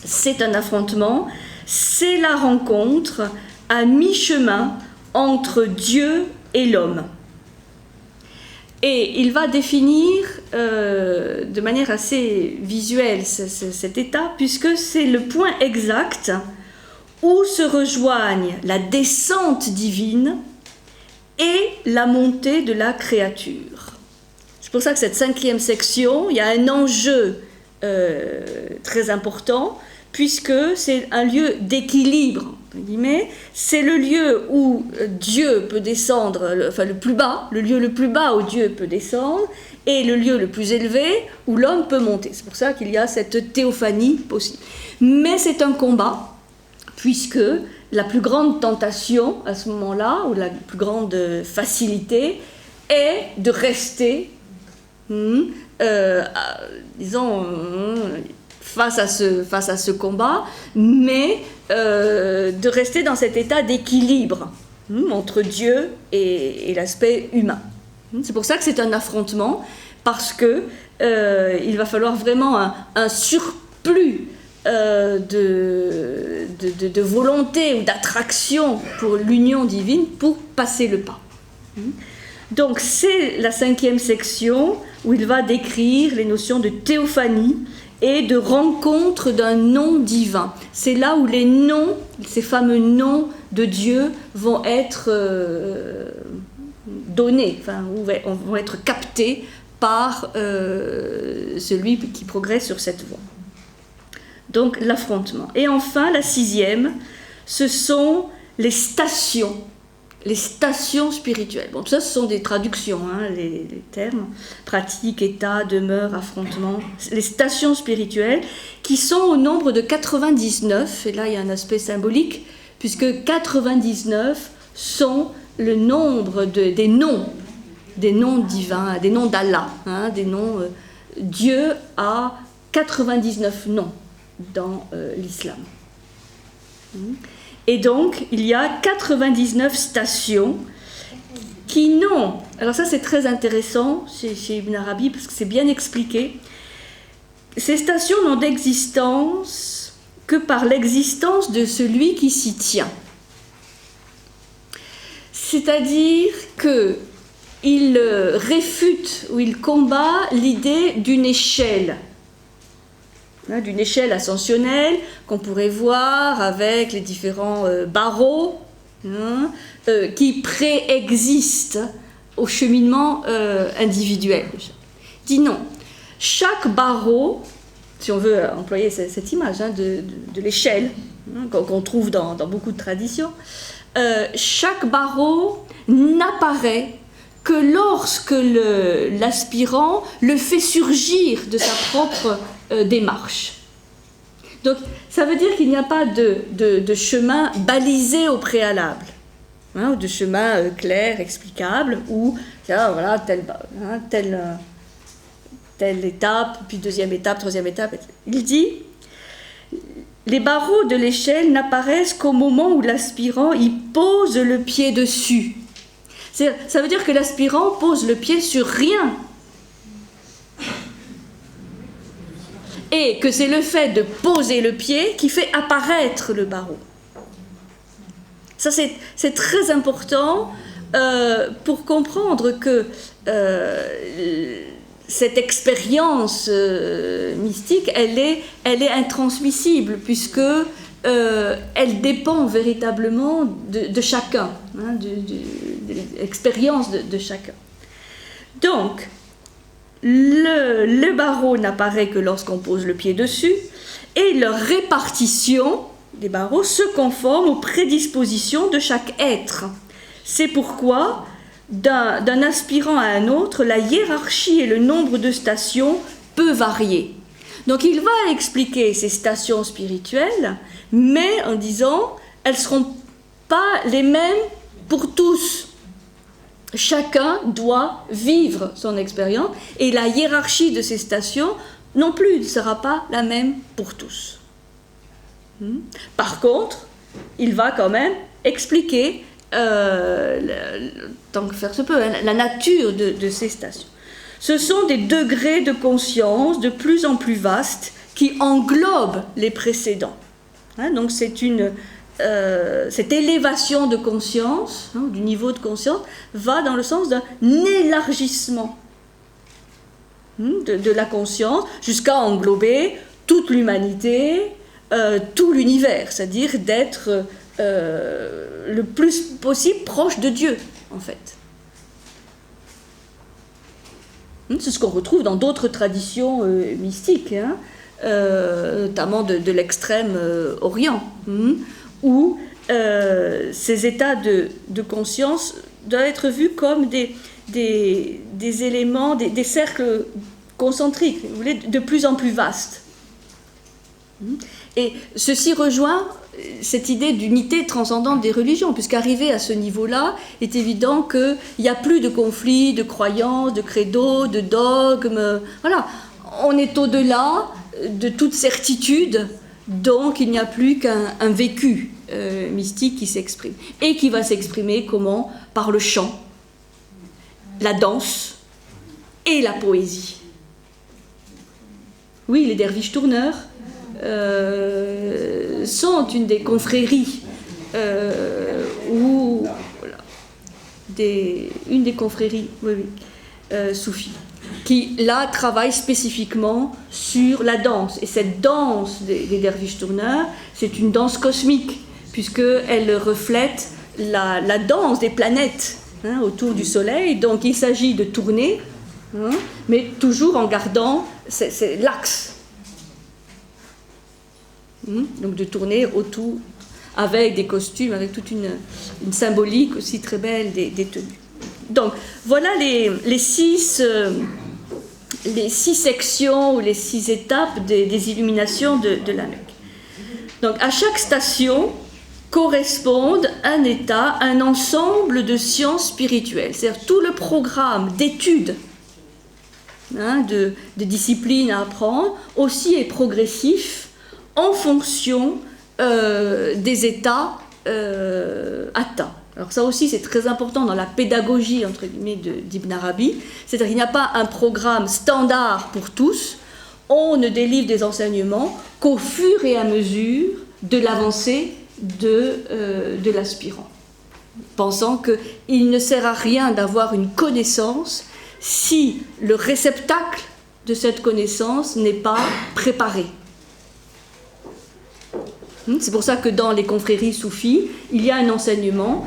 C'est un affrontement, c'est la rencontre à mi-chemin entre Dieu et l'homme. Et il va définir de manière assez visuelle cet état, puisque c'est le point exact où se rejoignent la descente divine et la montée de la créature. C'est pour ça que cette 5e section, il y a un enjeu très important, puisque c'est un lieu d'équilibre. C'est le lieu où Dieu peut descendre, le plus bas, le lieu le plus bas où Dieu peut descendre, et le lieu le plus élevé où l'homme peut monter. C'est pour ça qu'il y a cette théophanie possible. Mais c'est un combat, puisque la plus grande tentation à ce moment-là, ou la plus grande facilité, est de rester, face à ce combat, mais de rester dans cet état d'équilibre entre Dieu et l'aspect humain. C'est pour ça que c'est un affrontement, parce que il va falloir vraiment un surplus de volonté ou d'attraction pour l'union divine pour passer le pas. Donc c'est la 5e section où il va décrire les notions de théophanie et de rencontre d'un nom divin. C'est là où les noms, ces fameux noms de Dieu vont être donnés, vont être captés par celui qui progresse sur cette voie. Donc l'affrontement. Et enfin, la 6e, ce sont les stations spirituelles. Bon, tout ça, ce sont des traductions, les termes, pratique, état, demeure, affrontement. Les stations spirituelles qui sont au nombre de 99, et là il y a un aspect symbolique, puisque 99 sont le nombre des noms divins, des noms d'Allah, des noms. Dieu a 99 noms dans l'islam. Et donc, il y a 99 stations qui n'ont... Alors ça, c'est très intéressant chez Ibn Arabi, parce que c'est bien expliqué. Ces stations n'ont d'existence que par l'existence de celui qui s'y tient. C'est-à-dire qu'il réfute ou il combat l'idée d'une échelle ascensionnelle qu'on pourrait voir avec les différents barreaux qui préexistent au cheminement individuel. Il dit non, chaque barreau, si on veut employer cette image de l'échelle qu'on trouve dans beaucoup de traditions, chaque barreau n'apparaît que lorsque l'aspirant le fait surgir de sa propre démarche. Donc ça veut dire qu'il n'y a pas de chemin balisé au préalable, ou de chemin clair, explicable, où voilà, telle étape, puis deuxième étape, troisième étape. Il dit, les barreaux de l'échelle n'apparaissent qu'au moment où l'aspirant y pose le pied dessus. Ça veut dire que l'aspirant pose le pied sur rien. Et que c'est le fait de poser le pied qui fait apparaître le barreau. Ça, c'est très important pour comprendre que cette expérience mystique, elle est intransmissible, puisque elle dépend véritablement de chacun, de l'expérience de chacun. Donc, le barreau n'apparaît que lorsqu'on pose le pied dessus, et leur répartition des barreaux se conforme aux prédispositions de chaque être. C'est pourquoi, d'un aspirant à un autre, la hiérarchie et le nombre de stations peut varier. Donc il va expliquer ces stations spirituelles, mais en disant elles ne seront pas les mêmes pour tous. Chacun doit vivre son expérience, et la hiérarchie de ces stations non plus ne sera pas la même pour tous. Par contre, il va quand même expliquer tant que faire se peut, hein, la nature de ces stations. Ce sont des degrés de conscience de plus en plus vastes qui englobent les précédents. Hein, donc c'est cette élévation de conscience, hein, du niveau de conscience, va dans le sens d'un élargissement de la conscience jusqu'à englober toute l'humanité, tout l'univers, c'est-à-dire d'être le plus possible proche de Dieu, en fait. C'est ce qu'on retrouve dans d'autres traditions mystiques, hein, notamment de l'extrême Orient, où ces états de conscience doivent être vus comme des éléments, des cercles concentriques, vous voulez, de plus en plus vastes. Et ceci rejoint cette idée d'unité transcendante des religions, puisqu'arriver à ce niveau-là, est évident qu'il n'y a plus de conflits, de croyances, de credos, de dogmes. Voilà, on est au-delà de toute certitude, donc il n'y a plus qu'un vécu mystique qui s'exprime. Et qui va s'exprimer comment? Par le chant, la danse et la poésie. Oui, les derviches tourneurs sont une des confréries une des confréries soufis, qui là travaille spécifiquement sur la danse. Et cette danse des derviches tourneurs, c'est une danse cosmique, puisqu'elle reflète la danse des planètes, hein, autour du Soleil. Donc il s'agit de tourner, hein, mais toujours en gardant l'axe. Donc de tourner autour, avec des costumes, avec toute une symbolique aussi très belle des tenues. Donc voilà les 6 sections ou les 6 étapes des illuminations de la Mecque. Donc à chaque station correspondent un état, un ensemble de sciences spirituelles. C'est-à-dire tout le programme d'études, hein, de disciplines à apprendre aussi est progressif en fonction des états atteints. Alors ça aussi c'est très important dans la pédagogie entre guillemets d'Ibn Arabi, c'est-à-dire qu'il n'y a pas un programme standard pour tous, on ne délivre des enseignements qu'au fur et à mesure de l'avancée de l'aspirant, pensant qu'il ne sert à rien d'avoir une connaissance si le réceptacle de cette connaissance n'est pas préparé. C'est pour ça que dans les confréries soufis, il y a un enseignement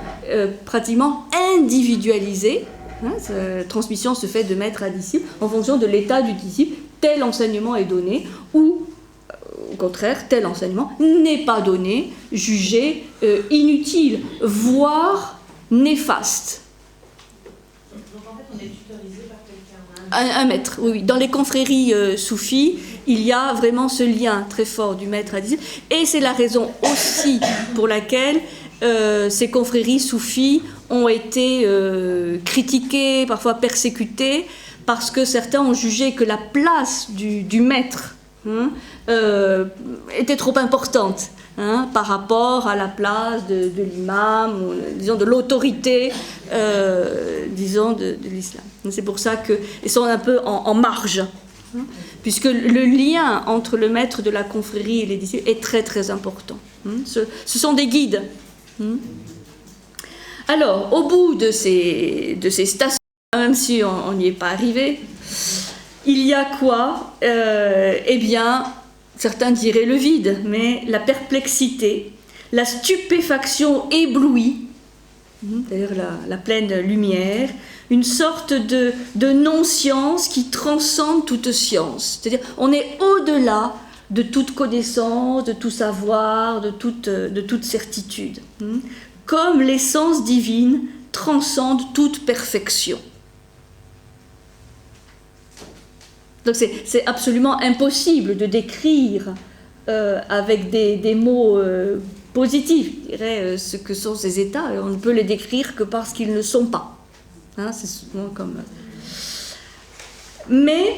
pratiquement individualisé. Hein, la transmission se fait de maître à disciple en fonction de l'état du disciple. Tel enseignement est donné, ou au contraire, tel enseignement n'est pas donné, jugé inutile, voire néfaste. Donc en fait, on est tutorisé par quelqu'un. Un maître, oui. Dans les confréries soufis, il y a vraiment ce lien très fort du maître à disciple, et c'est la raison aussi pour laquelle ces confréries soufis ont été critiquées, parfois persécutées, parce que certains ont jugé que la place du maître était trop importante, hein, par rapport à la place de l'imam, ou, disons de l'autorité, disons de l'islam. C'est pour ça qu'ils sont un peu en marge. Puisque le lien entre le maître de la confrérie et les disciples est très très important. Ce sont des guides. Alors, au bout de ces stations, même si on n'y est pas arrivé, il y a quoi? Eh bien, certains diraient le vide, mais la perplexité, la stupéfaction éblouie, c'est-à-dire la pleine lumière, une sorte de non-science qui transcende toute science. C'est-à-dire on est au-delà de toute connaissance, de tout savoir, de toute certitude. Comme l'essence divine transcende toute perfection. Donc c'est absolument impossible de décrire avec des mots positifs, je dirais, ce que sont ces états, et on ne peut les décrire que parce qu'ils ne sont pas. Hein, c'est souvent comme... Mais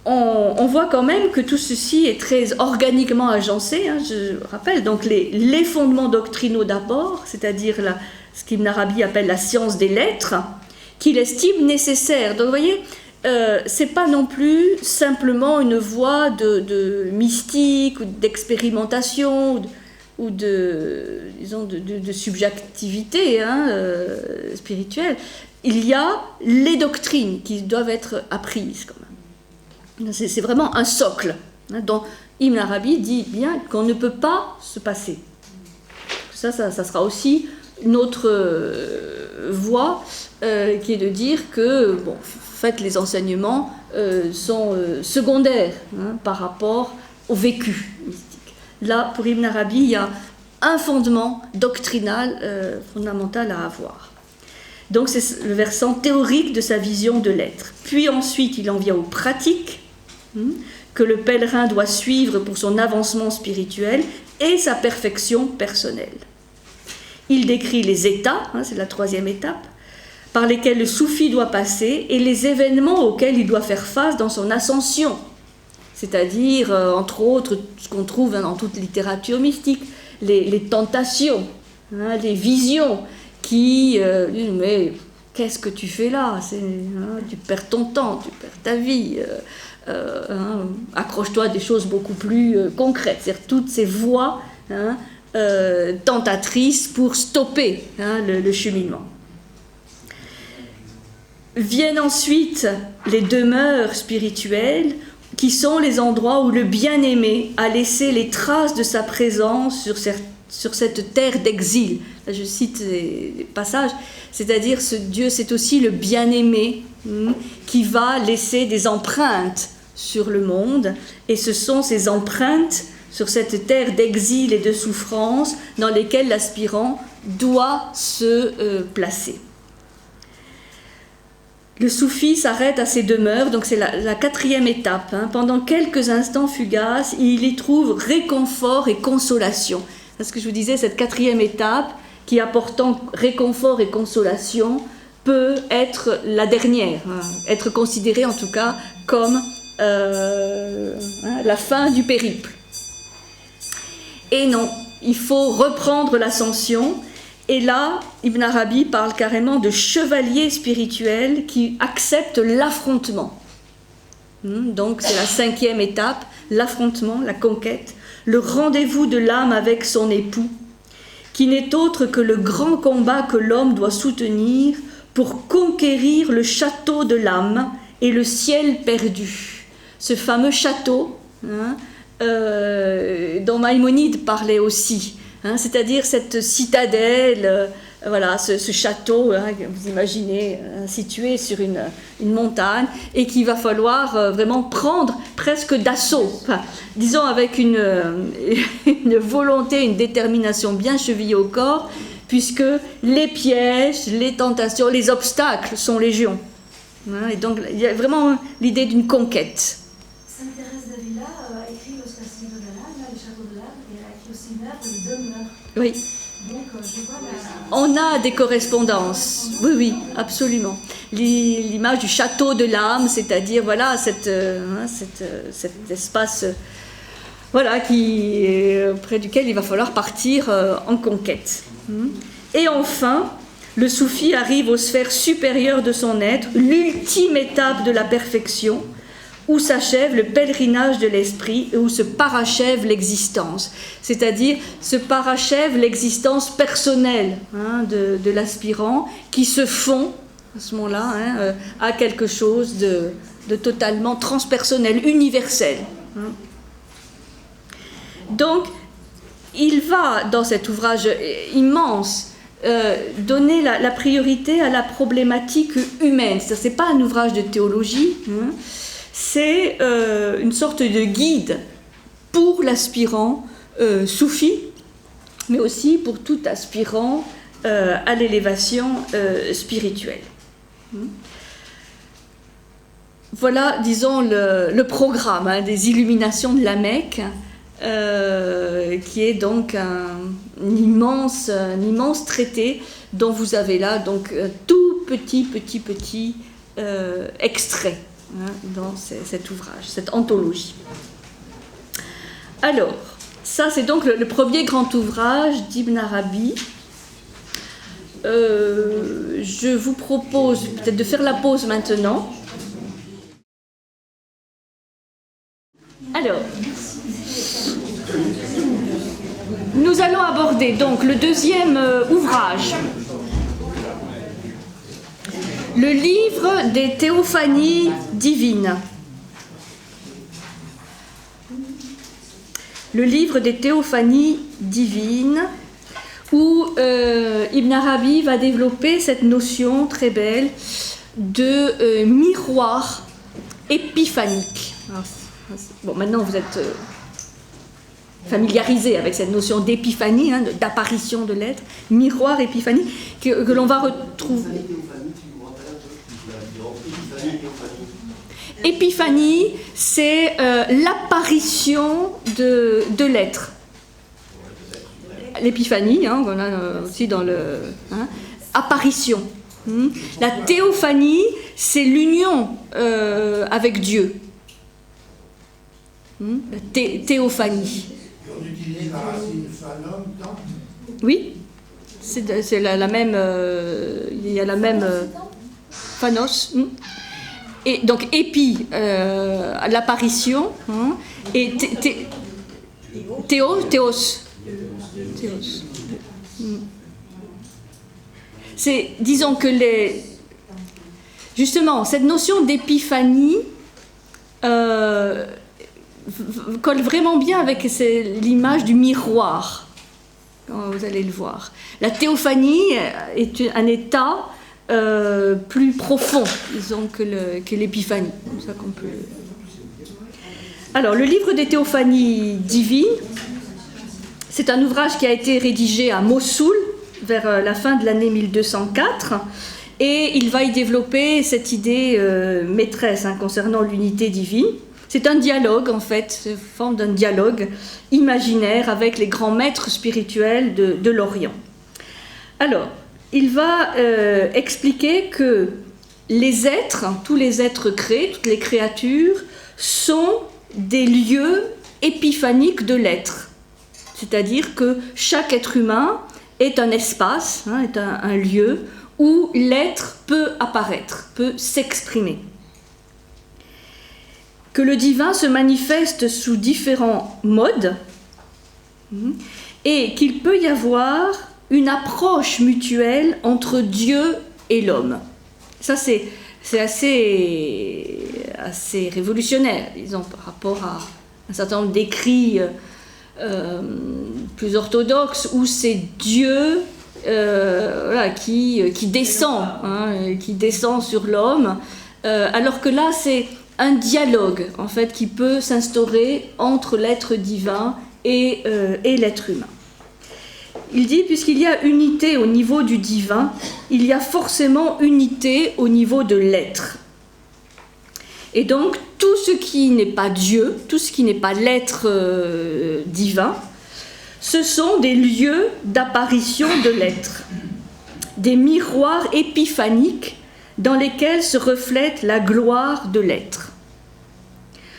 on voit quand même que tout ceci est très organiquement agencé. Hein, je rappelle donc les fondements doctrinaux d'abord, c'est-à-dire ce qu'Ibn Arabi appelle la science des lettres, qu'il estime nécessaire. Donc vous voyez, c'est pas non plus simplement une voie de mystique ou d'expérimentation ou disons de subjectivité spirituelle. Il y a les doctrines qui doivent être apprises quand même. C'est vraiment un socle dont Ibn Arabi dit bien qu'on ne peut pas se passer. Ça sera aussi notre voie qui est de dire que bon, en fait, les enseignements sont secondaires par rapport au vécu mystique. Là, pour Ibn Arabi, il y a un fondement doctrinal fondamental à avoir. Donc c'est le versant théorique de sa vision de l'être. Puis ensuite, il en vient aux pratiques que le pèlerin doit suivre pour son avancement spirituel et sa perfection personnelle. Il décrit les états, c'est la troisième étape, par lesquels le soufi doit passer et les événements auxquels il doit faire face dans son ascension. C'est-à-dire, entre autres, ce qu'on trouve dans toute littérature mystique, les tentations, les visions qui disent « mais qu'est-ce que tu fais là ? Tu perds ton temps, tu perds ta vie, accroche-toi à des choses beaucoup plus concrètes. » C'est-à-dire toutes ces voies tentatrices pour stopper le cheminement. Viennent ensuite les demeures spirituelles, qui sont les endroits où le bien-aimé a laissé les traces de sa présence sur cette terre d'exil. Là, je cite les passages, c'est-à-dire ce Dieu, c'est aussi le bien-aimé qui va laisser des empreintes sur le monde, et ce sont ces empreintes sur cette terre d'exil et de souffrance dans lesquelles l'aspirant doit se placer. Le soufi s'arrête à ces demeures, donc c'est la quatrième étape. Pendant quelques instants fugaces, il y trouve réconfort et consolation. C'est ce que je vous disais, cette quatrième étape, qui apportant réconfort et consolation, peut être la dernière, être considérée en tout cas comme la fin du périple. Et non, il faut reprendre l'ascension. Et là, Ibn Arabi parle carrément de chevalier spirituel qui accepte l'affrontement. Donc c'est la cinquième étape, l'affrontement, la conquête, le rendez-vous de l'âme avec son époux, qui n'est autre que le grand combat que l'homme doit soutenir pour conquérir le château de l'âme et le ciel perdu. Ce fameux château dont Maïmonide parlait aussi, c'est-à-dire cette citadelle, voilà, ce château, vous imaginez, situé sur une montagne, et qu'il va falloir vraiment prendre presque d'assaut, disons avec une volonté, une détermination bien chevillée au corps, puisque les pièges, les tentations, les obstacles sont légion. Et donc il y a vraiment l'idée d'une conquête. Sainte Thérèse d'Avila a écrit le Castillo de l'âme, le château de l'âme, et elle a écrit aussi une œuvre, le demeure. Oui. Donc, je vois on a des correspondances, oui, absolument. L'image du château de l'âme, c'est-à-dire voilà cet espace, voilà, près duquel il va falloir partir en conquête. Et enfin, le soufi arrive aux sphères supérieures de son être, l'ultime étape de la perfection, où s'achève le pèlerinage de l'esprit et où se parachève l'existence. C'est-à-dire, se parachève l'existence personnelle de l'aspirant qui se fond, à ce moment-là, à quelque chose de totalement transpersonnel, universel. Donc, il va, dans cet ouvrage immense, donner la priorité à la problématique humaine. Ce n'est pas un ouvrage de théologie, c'est une sorte de guide pour l'aspirant soufi, mais aussi pour tout aspirant à l'élévation spirituelle. Voilà, disons, le programme des illuminations de la Mecque, qui est donc un immense traité dont vous avez là donc tout petit extrait dans cet ouvrage, cette anthologie. Alors, ça c'est donc le premier grand ouvrage d'Ibn Arabi. je vous propose peut-être de faire la pause maintenant. Alors, nous allons aborder donc le deuxième ouvrage, le livre des théophanies divines. Le livre des théophanies divines, où Ibn Arabi va développer cette notion très belle de miroir épiphanique. Alors, bon, maintenant vous êtes familiarisé avec cette notion d'épiphanie, hein, d'apparition de l'être, miroir, épiphanie, que l'on va retrouver. Épiphanie, c'est l'apparition de l'être. L'épiphanie, hein, on a aussi dans le... Hein, apparition. La théophanie, c'est l'union avec Dieu. La théophanie. On utilise la racine phanom, tant. Oui, c'est la même... il y a la même... phanos. Et donc épi, l'apparition, hein, et théos. C'est, disons que justement, cette notion d'épiphanie colle vraiment bien avec l'image du miroir, vous allez le voir. La théophanie est un état plus profond, disons, que l'épiphanie. C'est ça qu'on peut... Alors, le livre des théophanies divines, c'est un ouvrage qui a été rédigé à Mossoul vers la fin de l'année 1204, et il va y développer cette idée maîtresse, hein, concernant l'unité divine. C'est un dialogue, en fait, c'est une forme d'un dialogue imaginaire avec les grands maîtres spirituels de l'Orient. Alors, il va expliquer que les êtres, tous les êtres créés, toutes les créatures, sont des lieux épiphaniques de l'être. C'est-à-dire que chaque être humain est un espace, hein, est un lieu où l'être peut apparaître, peut s'exprimer. Que le divin se manifeste sous différents modes et qu'il peut y avoir une approche mutuelle entre Dieu et l'homme. Ça, c'est assez révolutionnaire, disons, par rapport à un certain nombre d'écrits plus orthodoxes où c'est Dieu voilà, qui descend, hein, qui descend sur l'homme, alors que là, c'est un dialogue, en fait, qui peut s'instaurer entre l'être divin et l'être humain. Il dit, puisqu'il y a unité au niveau du divin, il y a forcément unité au niveau de l'être. Et donc, tout ce qui n'est pas Dieu, tout ce qui n'est pas l'être divin, ce sont des lieux d'apparition de l'être, des miroirs épiphaniques dans lesquels se reflète la gloire de l'être.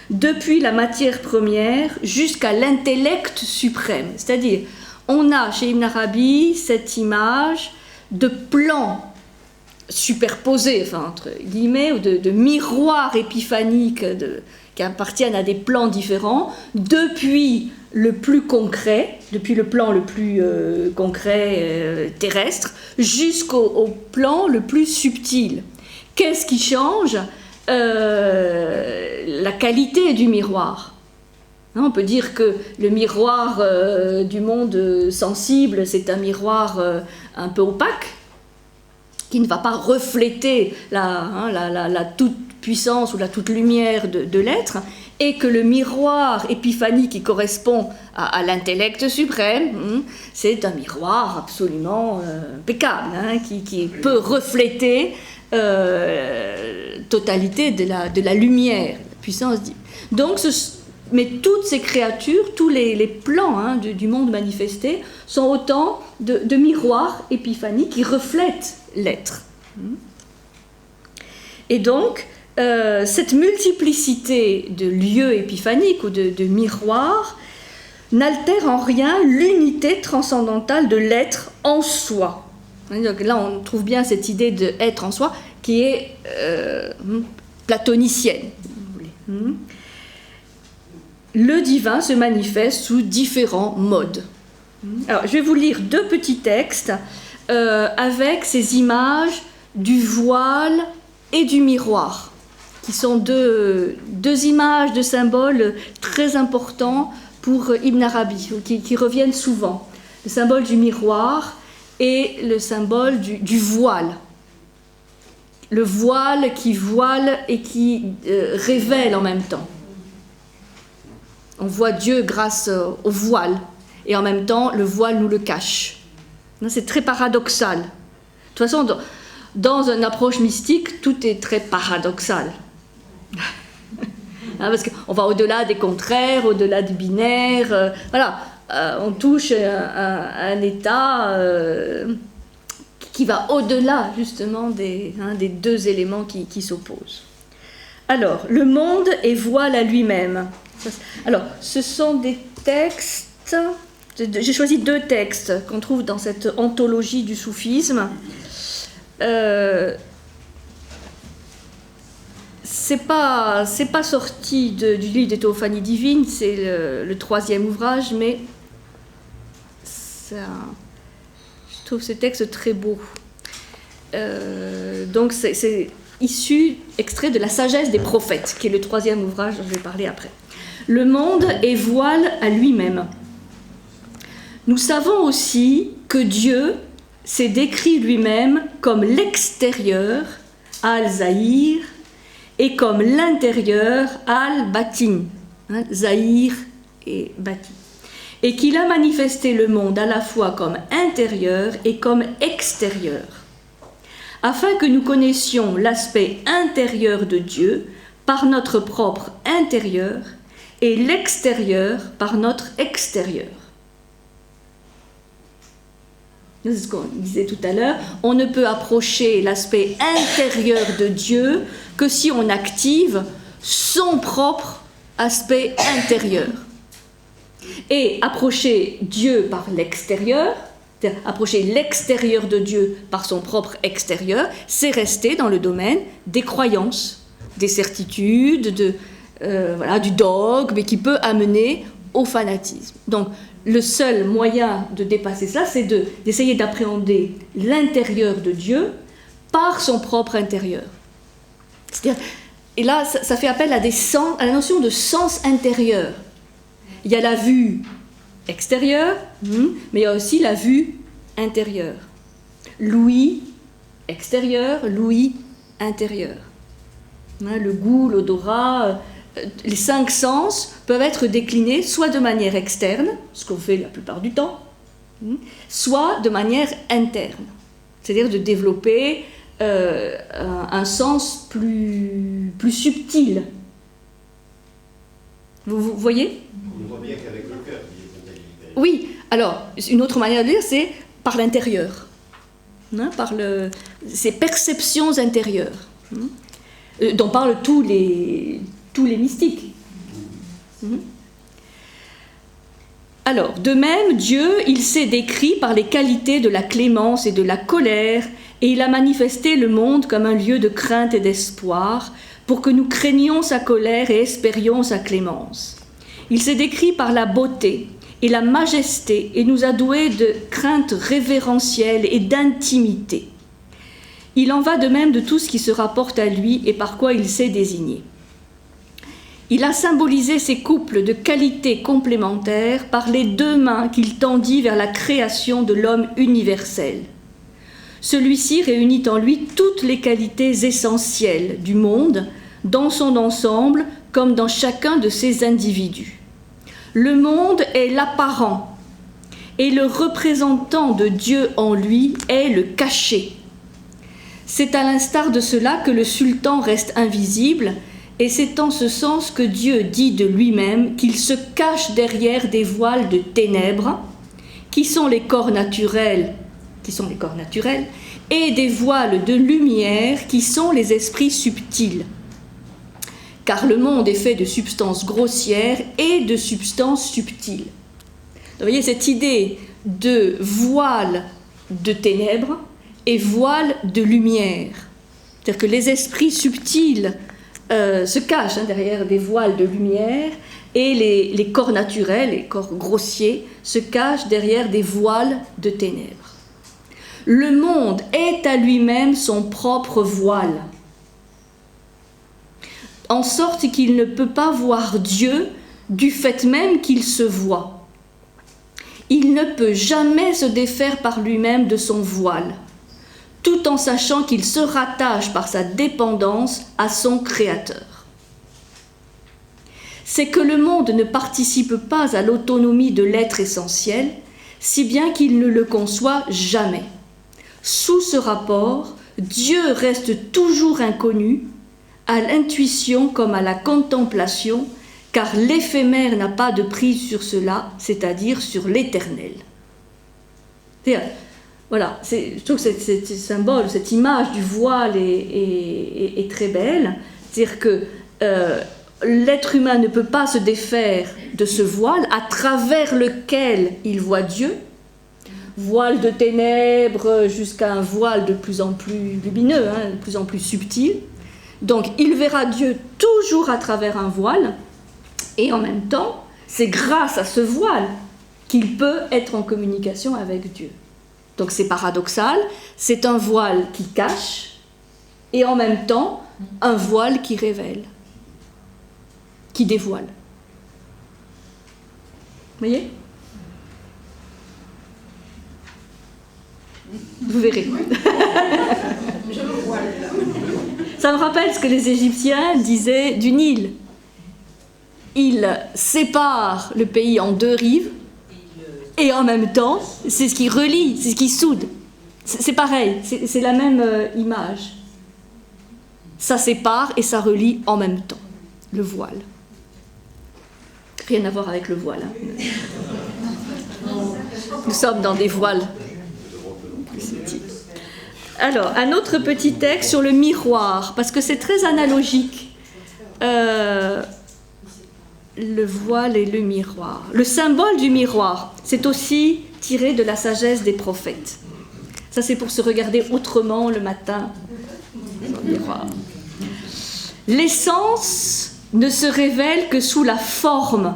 Depuis la matière première jusqu'à l'intellect suprême, c'est-à-dire, on a chez Ibn Arabi cette image de plan superposés, enfin entre guillemets, ou de miroirs épiphaniques qui appartiennent à des plans différents, depuis le plus concret, depuis le plan le plus concret terrestre, jusqu'au plan le plus subtil. Qu'est-ce qui change ? La qualité du miroir. On peut dire que le miroir du monde sensible, c'est un miroir un peu opaque, qui ne va pas refléter la toute-puissance ou la toute-lumière de l'être, et que le miroir épiphanique qui correspond à l'intellect suprême, c'est un miroir absolument impeccable, qui peut refléter totalité de la lumière, la puissance divine. Donc, mais toutes ces créatures, tous les plans du monde manifesté sont autant de miroirs épiphaniques qui reflètent l'être. Et donc, cette multiplicité de lieux épiphaniques ou de miroirs n'altère en rien l'unité transcendantale de l'être en soi. Donc là, on trouve bien cette idée d'être en soi qui est platonicienne. Le divin se manifeste sous différents modes. Alors, je vais vous lire 2 petits textes avec ces images du voile et du miroir, qui sont deux images de symboles très importants pour Ibn Arabi, qui reviennent souvent. Le symbole du miroir et le symbole du voile. Le voile qui voile et qui révèle en même temps. On voit Dieu grâce au voile, et en même temps, le voile nous le cache. C'est très paradoxal. De toute façon, dans une approche mystique, tout est très paradoxal. Parce qu'on va au-delà des contraires, au-delà du binaire. On touche à un état qui va au-delà, justement, des 2 éléments qui s'opposent. Alors, le monde est voile à lui-même. Alors, ce sont des textes... J'ai choisi 2 textes qu'on trouve dans cette anthologie du soufisme. C'est pas sorti du livre des Théophanies divines, c'est le 3e ouvrage, mais je trouve ce texte très beau. Donc c'est issu, extrait de la sagesse des prophètes, qui est le 3e ouvrage dont je vais parler après. Le monde est voile à lui-même. Nous savons aussi que Dieu s'est décrit lui-même comme l'extérieur, al-Zahir, et comme l'intérieur, al-Batin, Zahir et Batin, et qu'il a manifesté le monde à la fois comme intérieur et comme extérieur, afin que nous connaissions l'aspect intérieur de Dieu par notre propre intérieur et l'extérieur par notre extérieur. C'est ce qu'on disait tout à l'heure, on ne peut approcher l'aspect intérieur de Dieu que si on active son propre aspect intérieur. Et approcher Dieu par l'extérieur, c'est-à-dire approcher l'extérieur de Dieu par son propre extérieur, c'est rester dans le domaine des croyances, des certitudes, du dogme, et qui peut amener au fanatisme. Donc, le seul moyen de dépasser cela, c'est d'essayer d'appréhender l'intérieur de Dieu par son propre intérieur. C'est-à-dire, et là, ça fait appel à la notion de sens intérieur. Il y a la vue extérieure, mais il y a aussi la vue intérieure. L'ouïe extérieur, l'ouïe intérieur. Le goût, l'odorat, les 5 sens peuvent être déclinés soit de manière externe, ce qu'on fait la plupart du temps, soit de manière interne, c'est-à-dire de développer un sens plus subtil. Vous voyez ? On voit bien qu'avec le cœur, il y a une comptabilité. Oui, alors, une autre manière de dire, c'est par l'intérieur, par ces perceptions intérieures, dont parlent tous les mystiques. Alors, de même, Dieu, il s'est décrit par les qualités de la clémence et de la colère, et il a manifesté le monde comme un lieu de crainte et d'espoir, pour que nous craignions sa colère et espérions sa clémence. Il s'est décrit par la beauté et la majesté, et nous a doués de crainte révérentielle et d'intimité. Il en va de même de tout ce qui se rapporte à lui et par quoi il s'est désigné. Il a symbolisé ces couples de qualités complémentaires par les 2 mains qu'il tendit vers la création de l'homme universel. Celui-ci réunit en lui toutes les qualités essentielles du monde, dans son ensemble comme dans chacun de ses individus. Le monde est l'apparent, et le représentant de Dieu en lui est le caché. C'est à l'instar de cela que le sultan reste invisible, et c'est en ce sens que Dieu dit de lui-même qu'il se cache derrière des voiles de ténèbres, qui sont les corps naturels, et des voiles de lumière, qui sont les esprits subtils. Car le monde est fait de substances grossières et de substances subtiles. Donc, vous voyez cette idée de voile de ténèbres et voile de lumière. C'est-à-dire que les esprits subtils se cachent derrière des voiles de lumière, et les corps naturels, les corps grossiers, se cachent derrière des voiles de ténèbres. Le monde est à lui-même son propre voile, en sorte qu'il ne peut pas voir Dieu du fait même qu'il se voit. Il ne peut jamais se défaire par lui-même de son voile, tout en sachant qu'il se rattache par sa dépendance à son Créateur. C'est que le monde ne participe pas à l'autonomie de l'être essentiel, si bien qu'il ne le conçoit jamais. Sous ce rapport, Dieu reste toujours inconnu, à l'intuition comme à la contemplation, car l'éphémère n'a pas de prise sur cela, c'est-à-dire sur l'éternel. Voilà, je trouve que ce symbole, cette image du voile est très belle. C'est-à-dire que l'être humain ne peut pas se défaire de ce voile à travers lequel il voit Dieu, voile de ténèbres jusqu'à un voile de plus en plus lumineux, de plus en plus subtil. Donc il verra Dieu toujours à travers un voile, et en même temps, c'est grâce à ce voile qu'il peut être en communication avec Dieu. Donc c'est paradoxal, c'est un voile qui cache, et en même temps, un voile qui révèle, qui dévoile. Vous voyez ? Vous verrez. Ça me rappelle ce que les Égyptiens disaient du Nil. Ils séparent le pays en deux rives, et en même temps, c'est ce qui relie, c'est ce qui soude. C'est pareil, c'est la même image. Ça sépare et ça relie en même temps, le voile. Rien à voir avec le voile. Nous sommes dans des voiles. Alors, un autre petit texte sur le miroir, parce que c'est très analogique. Le voile et le miroir. Le symbole du miroir, c'est aussi tiré de la sagesse des prophètes. Ça, c'est pour se regarder autrement le matin dans le miroir. L'essence ne se révèle que sous la forme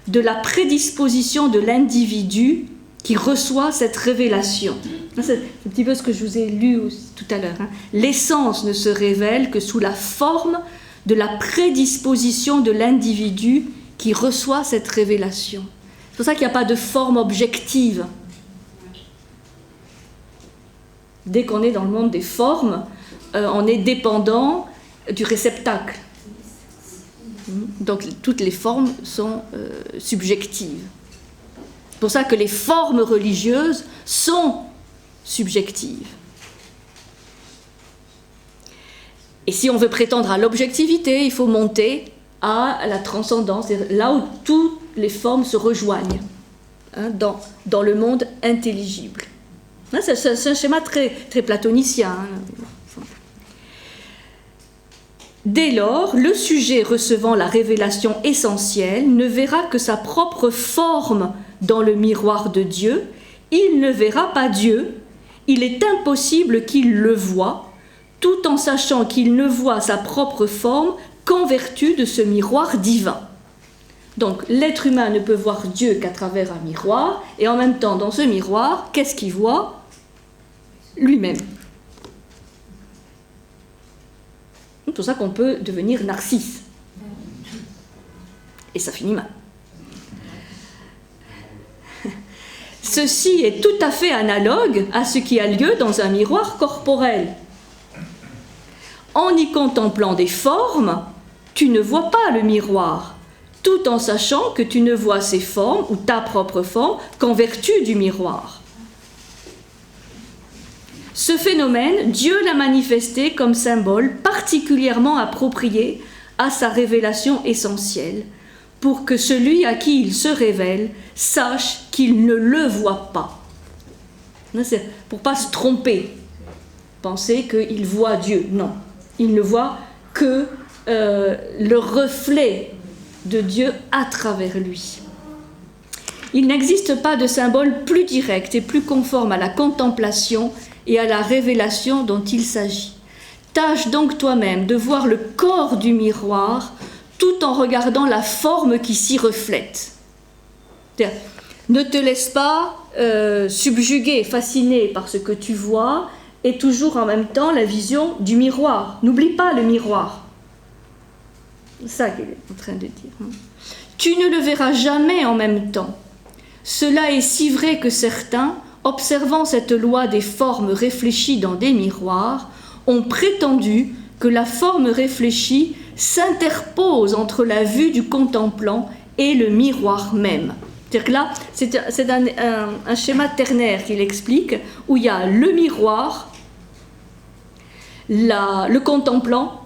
de la prédisposition de l'individu qui reçoit cette révélation. C'est un petit peu ce que je vous ai lu tout à l'heure. L'essence ne se révèle que sous la forme de la prédisposition de l'individu qui reçoit cette révélation. C'est pour ça qu'il n'y a pas de forme objective. Dès qu'on est dans le monde des formes, on est dépendant du réceptacle. Donc toutes les formes sont subjectives. C'est pour ça que les formes religieuses sont subjectives. Et si on veut prétendre à l'objectivité, il faut monter à la transcendance, là où toutes les formes se rejoignent, dans le monde intelligible. C'est un schéma très, très platonicien. Dès lors, le sujet recevant la révélation essentielle ne verra que sa propre forme dans le miroir de Dieu. Il ne verra pas Dieu. Il est impossible qu'il le voie, tout en sachant qu'il ne voit sa propre forme qu'en vertu de ce miroir divin. Donc l'être humain ne peut voir Dieu qu'à travers un miroir, et en même temps, dans ce miroir, qu'est-ce qu'il voit ? Lui-même. C'est pour ça qu'on peut devenir narcisse. Et ça finit mal. Ceci est tout à fait analogue à ce qui a lieu dans un miroir corporel. En y contemplant des formes, tu ne vois pas le miroir, tout en sachant que tu ne vois ces formes ou ta propre forme qu'en vertu du miroir. Ce phénomène, Dieu l'a manifesté comme symbole particulièrement approprié à sa révélation essentielle, pour que celui à qui il se révèle sache qu'il ne le voit pas. C'est pour ne pas se tromper, penser qu'il voit Dieu. Non, il ne voit que le reflet de Dieu à travers lui. Il n'existe pas de symbole plus direct et plus conforme à la contemplation et à la révélation dont il s'agit. Tâche donc toi-même de voir le corps du miroir tout en regardant la forme qui s'y reflète. C'est-à-dire, ne te laisse pas subjuguer, fasciné par ce que tu vois, et toujours en même temps la vision du miroir. N'oublie pas le miroir. C'est ça qu'il est en train de dire. Tu ne le verras jamais en même temps. Cela est si vrai que certains, observant cette loi des formes réfléchies dans des miroirs, ont prétendu que la forme réfléchie s'interpose entre la vue du contemplant et le miroir même. C'est-à-dire que là, c'est un schéma ternaire qu'il explique, où il y a le miroir, le contemplant,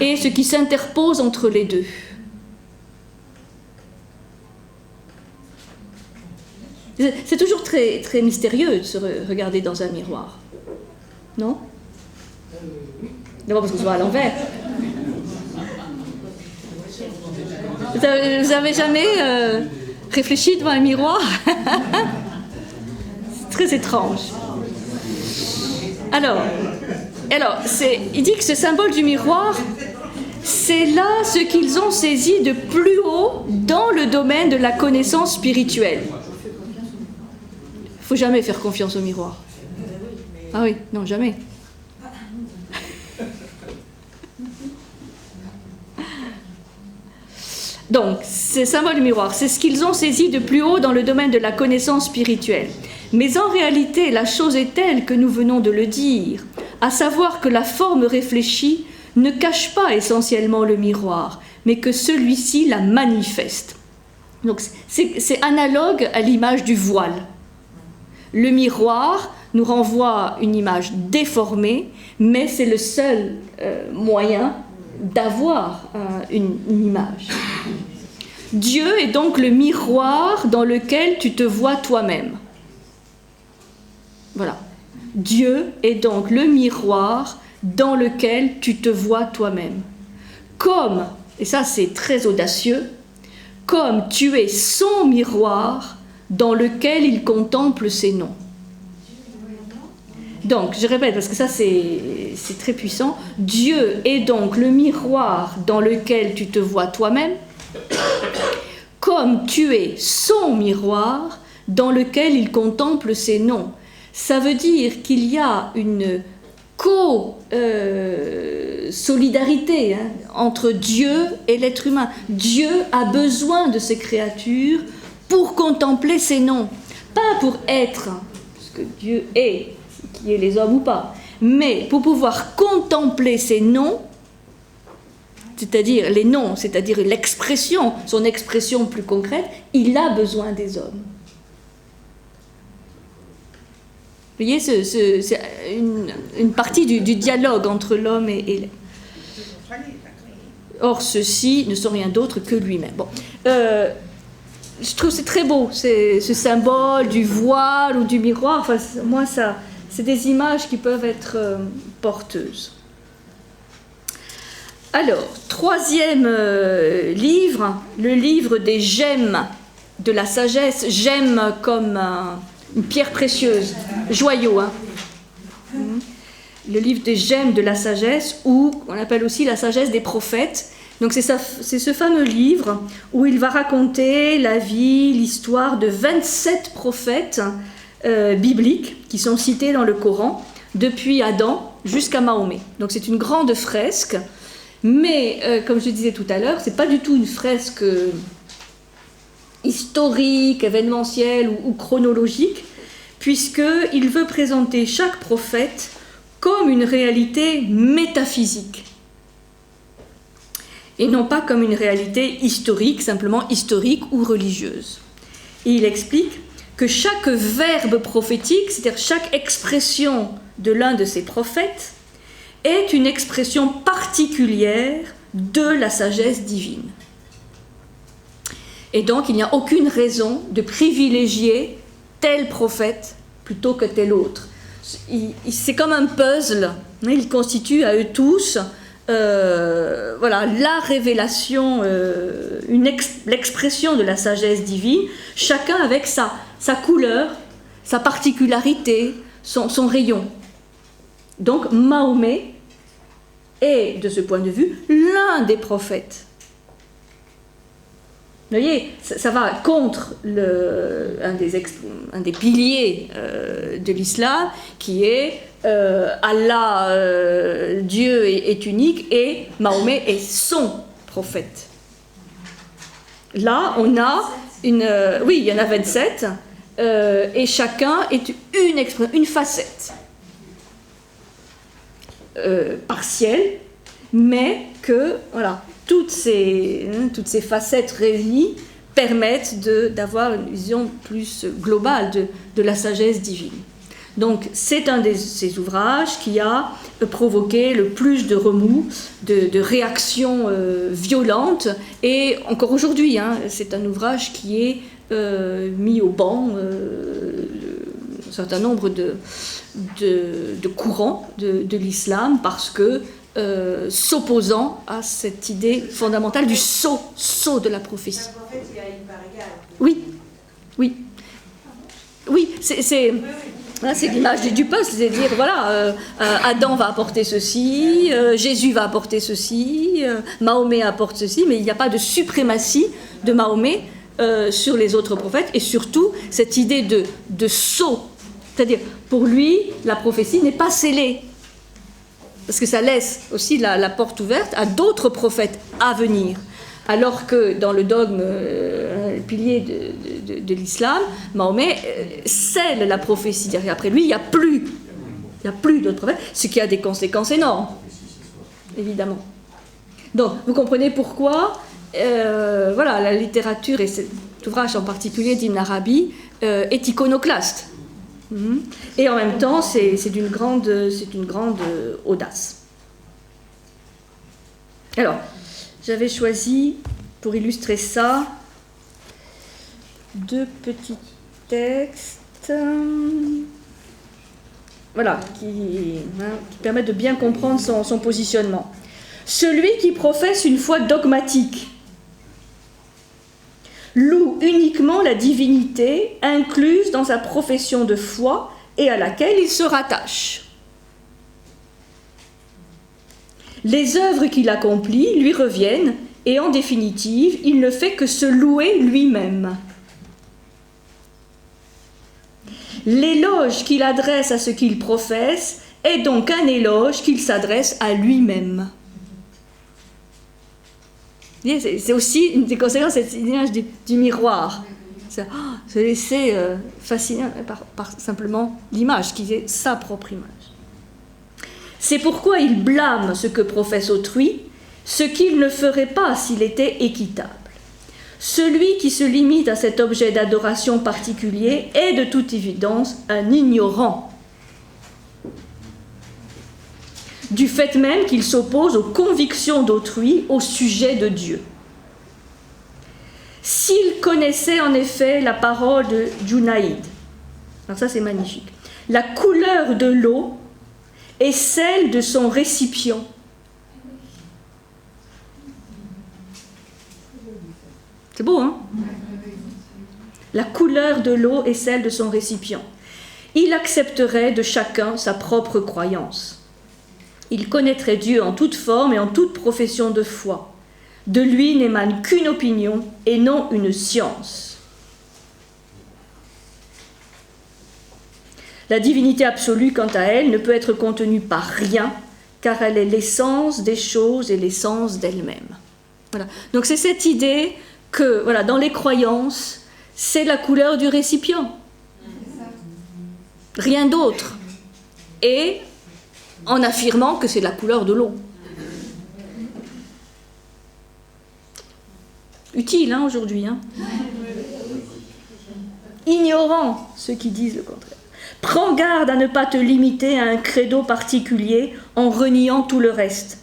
et ce qui s'interpose entre les deux. C'est toujours très, très mystérieux de se regarder dans un miroir. Non? D'abord parce qu'on se voit à l'envers. Vous avez jamais réfléchi devant un miroir? C'est très étrange. Alors il dit que ce symbole du miroir, c'est là ce qu'ils ont saisi de plus haut dans le domaine de la connaissance spirituelle. Il ne faut jamais faire confiance au miroir. Ah oui, non, jamais. Donc, ce symbole du miroir, c'est ce qu'ils ont saisi de plus haut dans le domaine de la connaissance spirituelle. Mais en réalité, la chose est telle que nous venons de le dire, à savoir que la forme réfléchie ne cache pas essentiellement le miroir, mais que celui-ci la manifeste. Donc, c'est analogue à l'image du voile. Le miroir nous renvoie une image déformée, mais c'est le seul moyen d'avoir une image. Dieu est donc le miroir dans lequel tu te vois toi-même. Voilà. Dieu est donc le miroir dans lequel tu te vois toi-même. Comme, et ça c'est très audacieux, comme tu es son miroir dans lequel il contemple ses noms. Donc, je répète, parce que ça c'est très puissant. Dieu est donc le miroir dans lequel tu te vois toi-même, comme tu es son miroir dans lequel il contemple ses noms. Ça veut dire qu'il y a une co-solidarité entre Dieu et l'être humain. Dieu a besoin de ces créatures pour contempler ses noms. Pas pour être, parce que Dieu est, qui est les hommes ou pas, mais pour pouvoir contempler ses noms, c'est-à-dire les noms, c'est-à-dire l'expression, son expression plus concrète, il a besoin des hommes. Vous voyez, c'est une partie du dialogue entre l'homme et or, ceux-ci ne sont rien d'autre que lui-même. Bon, je trouve que c'est très beau, ce symbole du voile ou du miroir. Enfin, moi, c'est des images qui peuvent être porteuses. Alors, troisième livre, le livre des gemmes de la sagesse. Gemmes comme une pierre précieuse, joyau. Le livre des gemmes de la sagesse, ou on appelle aussi la sagesse des prophètes. Donc c'est ce fameux livre où il va raconter la vie, l'histoire de 27 prophètes bibliques qui sont cités dans le Coran, depuis Adam jusqu'à Mahomet. Donc c'est une grande fresque, mais comme je disais tout à l'heure, c'est pas du tout une fresque historique, événementielle ou chronologique, puisqu'il veut présenter chaque prophète comme une réalité métaphysique, et non pas comme une réalité historique, simplement historique ou religieuse. Et il explique que chaque verbe prophétique, c'est-à-dire chaque expression de l'un de ces prophètes, est une expression particulière de la sagesse divine. Et donc, il n'y a aucune raison de privilégier tel prophète plutôt que tel autre. C'est comme un puzzle. Ils constituent à eux tous la révélation, l'expression de la sagesse divine, chacun avec sa couleur, sa particularité, son rayon. Donc Mahomet est, de ce point de vue, l'un des prophètes. Vous voyez, ça va contre un des piliers de l'islam, qui est Allah, Dieu est unique, et Mahomet est son prophète. Là, on a oui, il y en a 27, et chacun est une facette partielle, mais que, voilà, toutes ces facettes réunies permettent d'avoir une vision plus globale de la sagesse divine. Donc, c'est un de ces ouvrages qui a provoqué le plus de remous, de réactions violentes, et encore aujourd'hui, c'est un ouvrage qui est mis au banc un certain nombre de courants de l'islam, parce que s'opposant à cette idée fondamentale du sceau de la prophétie. Un prophète, il a une part égale. Oui, c'est l'image du peuple, c'est-à-dire, voilà, Adam va apporter ceci, Jésus va apporter ceci, Mahomet apporte ceci, mais il n'y a pas de suprématie de Mahomet sur les autres prophètes, et surtout cette idée de sceau, c'est-à-dire, pour lui, la prophétie n'est pas scellée, parce que ça laisse aussi la porte ouverte à d'autres prophètes à venir. Alors que dans le dogme, le pilier de l'islam, Mahomet scelle la prophétie. Après lui, il n'y a plus d'autres prophètes, ce qui a des conséquences énormes, évidemment. Donc, vous comprenez pourquoi voilà, la littérature, et cet ouvrage en particulier d'Ibn Arabi, est iconoclaste. Et en même temps, c'est d'une grande audace. Alors, j'avais choisi, pour illustrer ça, 2 petits textes, voilà, qui permettent de bien comprendre son positionnement. Celui qui professe une foi dogmatique loue uniquement la divinité incluse dans sa profession de foi et à laquelle il se rattache. Les œuvres qu'il accomplit lui reviennent, et en définitive, il ne fait que se louer lui-même. L'éloge qu'il adresse à ce qu'il professe est donc un éloge qu'il s'adresse à lui-même. C'est aussi une des conséquences de cette image du miroir. Se laisser fasciner par simplement l'image, qui est sa propre image. C'est pourquoi il blâme ce que professe autrui, ce qu'il ne ferait pas s'il était équitable. Celui qui se limite à cet objet d'adoration particulier est de toute évidence un ignorant, du fait même qu'il s'oppose aux convictions d'autrui au sujet de Dieu. S'il connaissait en effet la parole de Junaïd, alors ça c'est magnifique, la couleur de l'eau est celle de son récipient. C'est beau, hein? La couleur de l'eau est celle de son récipient. Il accepterait de chacun sa propre croyance. Il connaîtrait Dieu en toute forme et en toute profession de foi. De lui n'émane qu'une opinion et non une science. La divinité absolue, quant à elle, ne peut être contenue par rien, car elle est l'essence des choses et l'essence d'elle-même. Voilà. Donc c'est cette idée que, voilà, dans les croyances, c'est la couleur du récipient. Rien d'autre. Et en affirmant que c'est la couleur de l'eau. Utile, aujourd'hui. Ignorant ceux qui disent le contraire. Prends garde à ne pas te limiter à un credo particulier en reniant tout le reste,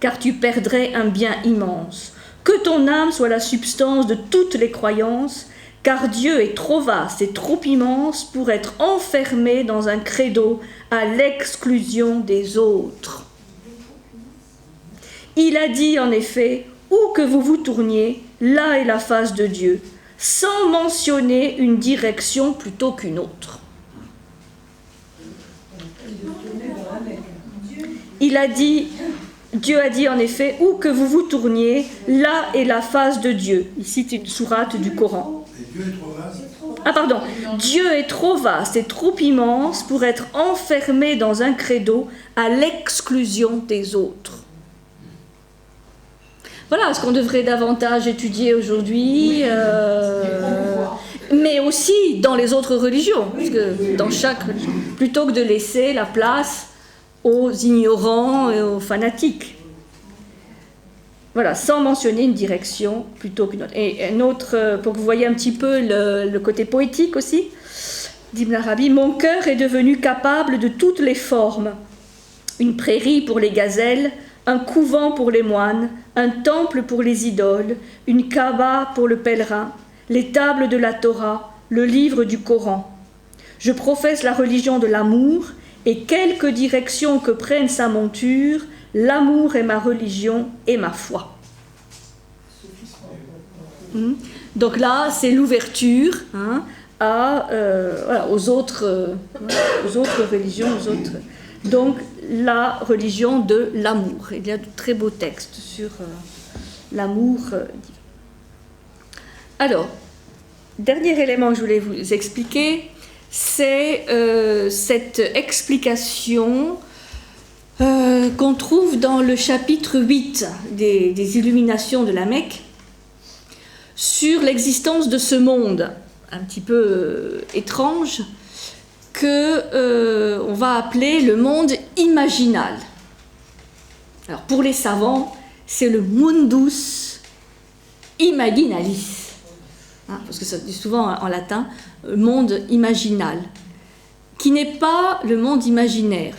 car tu perdrais un bien immense. Que ton âme soit la substance de toutes les croyances, car Dieu est trop vaste et trop immense pour être enfermé dans un credo à l'exclusion des autres. Il a dit en effet, où que vous vous tourniez, là est la face de Dieu, sans mentionner une direction plutôt qu'une autre. Il a dit, Dieu a dit en effet, où que vous vous tourniez, là est la face de Dieu. Il cite une sourate du Coran. Et Dieu est trop vaste. Ah pardon, Dieu est trop vaste et trop immense pour être enfermé dans un credo à l'exclusion des autres. Voilà ce qu'on devrait davantage étudier aujourd'hui, mais aussi dans les autres religions, parce que dans chaque religion, plutôt que de laisser la place aux ignorants et aux fanatiques. Voilà, sans mentionner une direction plutôt qu'une autre. Et un autre, pour que vous voyez un petit peu le côté poétique aussi, d'Ibn Arabi, mon cœur est devenu capable de toutes les formes. Une prairie pour les gazelles, un couvent pour les moines, un temple pour les idoles, une Kaaba pour le pèlerin, les tables de la Torah, le livre du Coran. Je professe la religion de l'amour, et quelque direction que prenne sa monture, l'amour est ma religion et ma foi. Donc là, c'est l'ouverture aux autres religions, donc la religion de l'amour. Il y a de très beaux textes sur l'amour divin. Alors, dernier élément que je voulais vous expliquer, c'est cette explication qu'on trouve dans le chapitre 8 des Illuminations de la Mecque sur l'existence de ce monde un petit peu étrange que on va appeler le monde imaginal. Alors pour les savants, c'est le mundus imaginalis. Parce que ça dit souvent en latin, monde imaginal, qui n'est pas le monde imaginaire.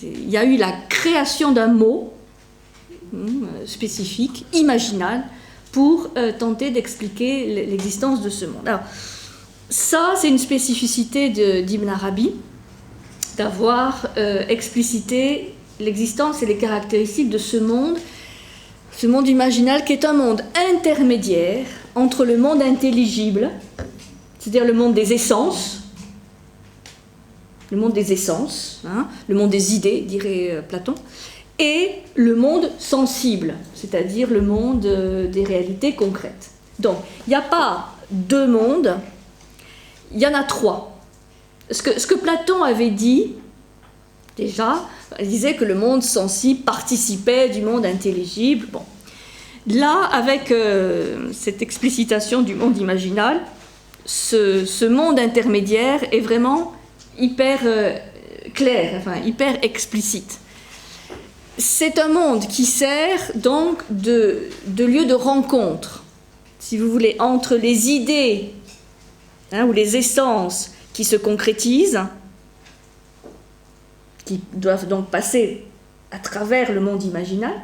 Il y a eu la création d'un mot spécifique, imaginal, pour tenter d'expliquer l'existence de ce monde. Alors, ça, c'est une spécificité d'Ibn Arabi, d'avoir explicité l'existence et les caractéristiques de ce monde imaginal qui est un monde intermédiaire entre le monde intelligible, c'est-à-dire le monde des essences, le monde des idées, dirait Platon, et le monde sensible, c'est-à-dire le monde des réalités concrètes. Donc, il n'y a pas deux mondes, il y en a trois. Ce que Platon avait dit, déjà, il disait que le monde sensible participait du monde intelligible. Bon. Là, avec cette explicitation du monde imaginal, ce monde intermédiaire est vraiment hyper clair, hyper explicite. C'est un monde qui sert donc de lieu de rencontre, si vous voulez, entre les idées ou les essences qui se concrétisent, qui doivent donc passer à travers le monde imaginal,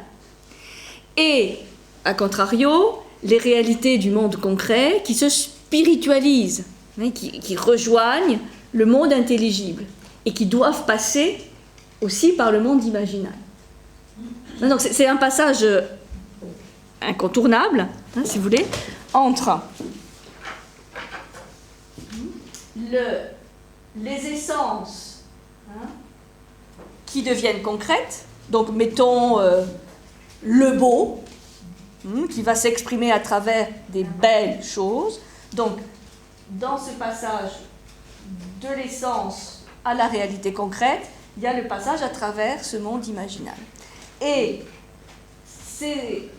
et, à contrario, les réalités du monde concret qui se spiritualisent, qui rejoignent le monde intelligible, et qui doivent passer aussi par le monde imaginal. Donc c'est un passage incontournable, si vous voulez, entre les essences qui deviennent concrètes, donc mettons le beau, qui va s'exprimer à travers des belles choses. Donc dans ce passage de l'essence à la réalité concrète, il y a le passage à travers ce monde imaginal. Et ces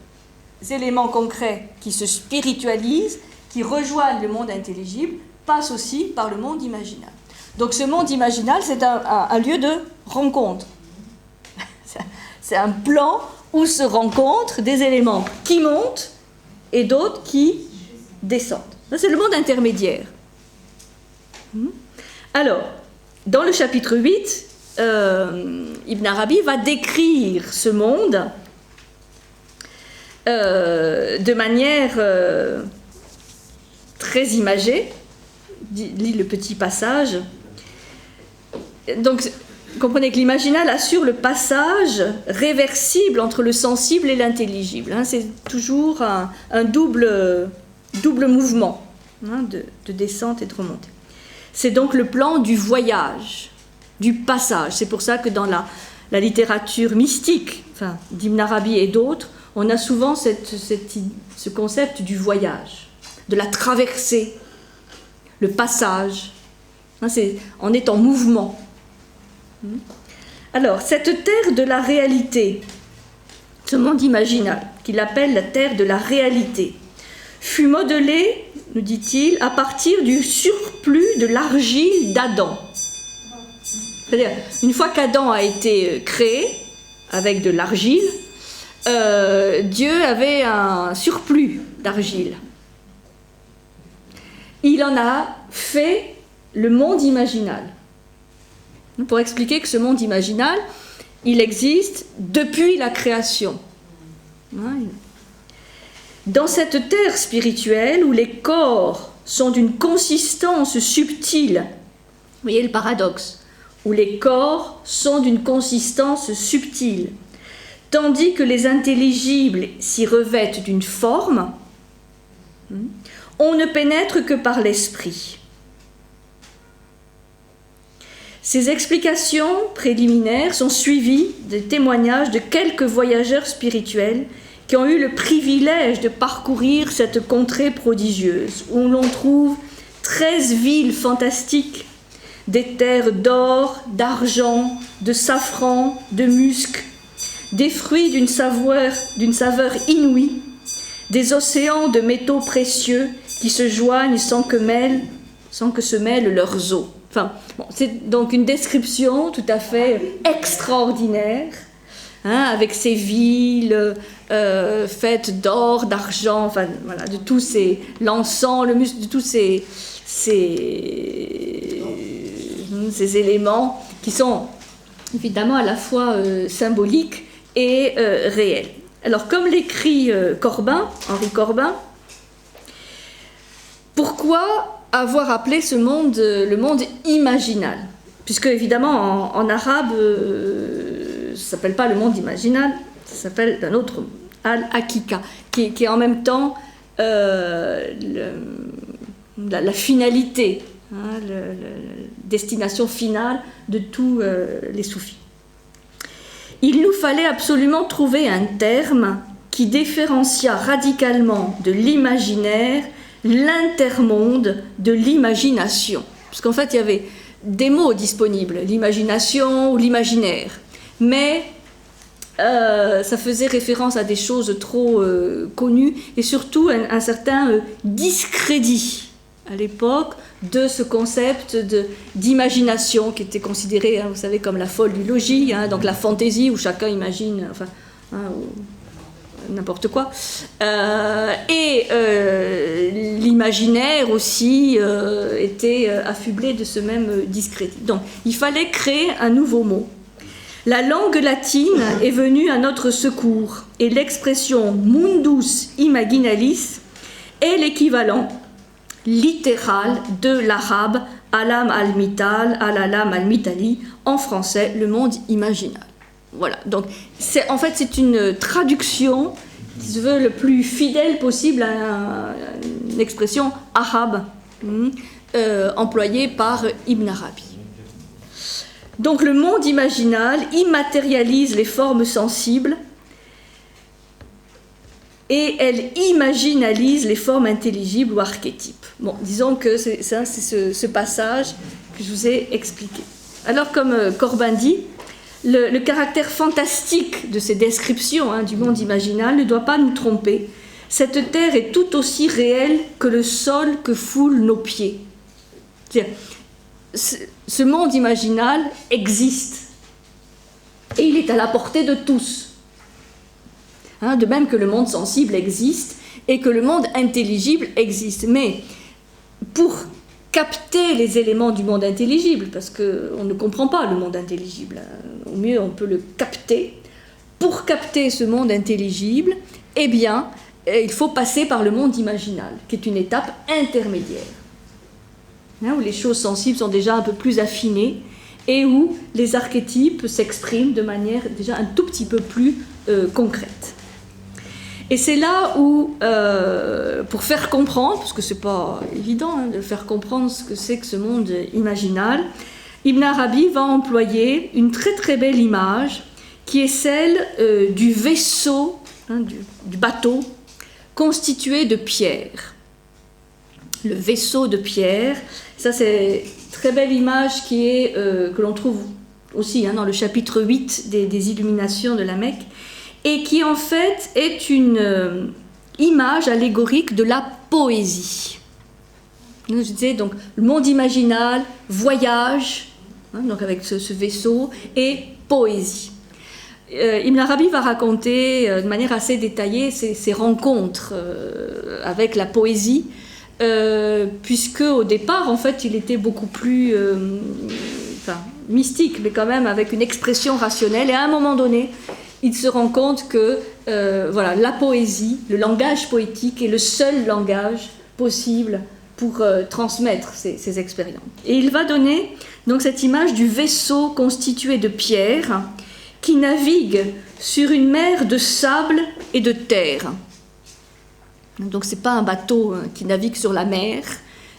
éléments concrets qui se spiritualisent, qui rejoignent le monde intelligible, passent aussi par le monde imaginal. Donc ce monde imaginal, c'est un lieu de rencontre. C'est un plan où se rencontrent des éléments qui montent et d'autres qui descendent. Ça, c'est le monde intermédiaire. Alors, dans le chapitre 8, Ibn Arabi va décrire ce monde de manière très imagée. Lis le petit passage. Donc, comprenez que l'imaginal assure le passage réversible entre le sensible et l'intelligible. C'est toujours un double mouvement de descente et de remontée. C'est donc le plan du voyage. du passage. C'est pour ça que dans la littérature mystique, enfin, d'Ibn Arabi et d'autres, on a souvent ce concept du voyage, de la traversée, le passage. Hein, on est en mouvement. Alors, cette terre de la réalité, ce monde imaginal, qu'il appelle la terre de la réalité, fut modelée, nous dit-il, à partir du surplus de l'argile d'Adam. C'est-à-dire, une fois qu'Adam a été créé avec de l'argile, Dieu avait un surplus d'argile. Il en a fait le monde imaginal. Pour expliquer que ce monde imaginal, il existe depuis la création. Dans cette terre spirituelle où les corps sont d'une consistance subtile, vous voyez le paradoxe, où les corps sont d'une consistance subtile, tandis que les intelligibles s'y revêtent d'une forme, on ne pénètre que par l'esprit. Ces explications préliminaires sont suivies des témoignages de quelques voyageurs spirituels qui ont eu le privilège de parcourir cette contrée prodigieuse, où l'on trouve 13 villes fantastiques, des terres d'or, d'argent, de safran, de musc, des fruits d'une saveur inouïe, des océans de métaux précieux qui se joignent sans que se mêlent leurs eaux. Enfin, bon, c'est donc une description tout à fait extraordinaire, hein, avec ces villes faites d'or, d'argent, enfin voilà, de tous ces l'encens, le muscle, de tous ces éléments qui sont évidemment à la fois symboliques et réels. Alors, comme l'écrit Henri Corbin, pourquoi avoir appelé ce monde le monde imaginal? Puisque, évidemment, en arabe, ça ne s'appelle pas le monde imaginal, ça s'appelle d'un autre mot, Al-Hakika, qui est en même temps la finalité, hein, la destination finale de tous les soufis. Il nous fallait absolument trouver un terme qui différencia radicalement de l'imaginaire l'intermonde de l'imagination. Parce qu'en fait, il y avait des mots disponibles, l'imagination ou l'imaginaire. Mais ça faisait référence à des choses trop connues et surtout un certain discrédit à l'époque de ce concept d'imagination qui était considéré, hein, vous savez, comme la folle du logis, hein, donc la fantaisie où chacun imagine, enfin, hein, n'importe quoi. L'imaginaire aussi était affublé de ce même discrédit. Donc, il fallait créer un nouveau mot. La langue latine est venue à notre secours et l'expression mundus imaginalis est l'équivalent littéral de l'arabe alam al-mital, al-alam al-mitali, en français, le monde imaginal. Voilà, donc en fait c'est une traduction qui se veut le plus fidèle possible à une expression arabe employée par Ibn Arabi. Donc le monde imaginal immatérialise les formes sensibles et elle imaginalise les formes intelligibles ou archétypes. Bon, disons que c'est ce passage que je vous ai expliqué. Alors comme Corbin dit, le caractère fantastique de ces descriptions du monde imaginal ne doit pas nous tromper. Cette terre est tout aussi réelle que le sol que foulent nos pieds. C'est-à-dire, ce monde imaginal existe et il est à la portée de tous. De même que le monde sensible existe et que le monde intelligible existe. Mais pour capter les éléments du monde intelligible, parce qu'on ne comprend pas le monde intelligible, au mieux on peut le capter. Pour capter ce monde intelligible, eh bien, il faut passer par le monde imaginal, qui est une étape intermédiaire, où les choses sensibles sont déjà un peu plus affinées et où les archétypes s'expriment de manière déjà un tout petit peu plus concrète. Et c'est là où, pour faire comprendre, parce que c'est pas évident de faire comprendre ce que c'est que ce monde imaginal, Ibn Arabi va employer une très très belle image qui est celle du vaisseau, du bateau, constitué de pierre. Le vaisseau de pierre, ça c'est une très belle image que l'on trouve aussi dans le chapitre 8 des Illuminations de la Mecque, et qui en fait est une image allégorique de la poésie. Je disais donc le monde imaginal, voyage, donc avec ce vaisseau, et poésie. Ibn Arabi va raconter de manière assez détaillée ses rencontres avec la poésie, puisque au départ, en fait, il était beaucoup plus mystique, mais quand même avec une expression rationnelle. Et à un moment donné, il se rend compte que la poésie, le langage poétique est le seul langage possible pour transmettre ces expériences. Et il va donner donc cette image du vaisseau constitué de pierre qui navigue sur une mer de sable et de terre. Donc ce n'est pas un bateau qui navigue sur la mer,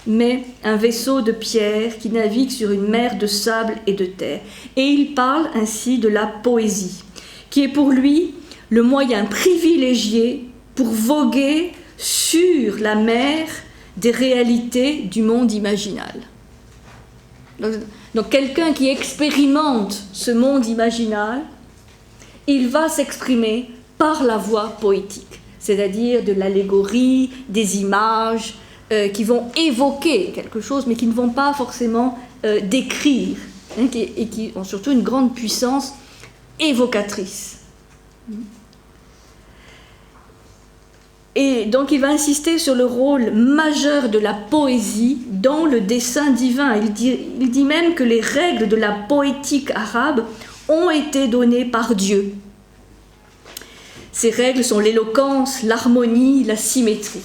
mais un vaisseau de pierre qui navigue sur une mer de sable et de terre. Et il parle ainsi de la poésie, qui est pour lui le moyen privilégié pour voguer sur la mer des réalités du monde imaginal. Donc quelqu'un qui expérimente ce monde imaginal, il va s'exprimer par la voie poétique, c'est-à-dire de l'allégorie, des images qui vont évoquer quelque chose, mais qui ne vont pas forcément décrire, et qui ont surtout une grande puissance évocatrice. Et donc il va insister sur le rôle majeur de la poésie dans le dessein divin. Il dit même que les règles de la poétique arabe ont été données par Dieu. Ces règles sont l'éloquence, l'harmonie, la symétrie.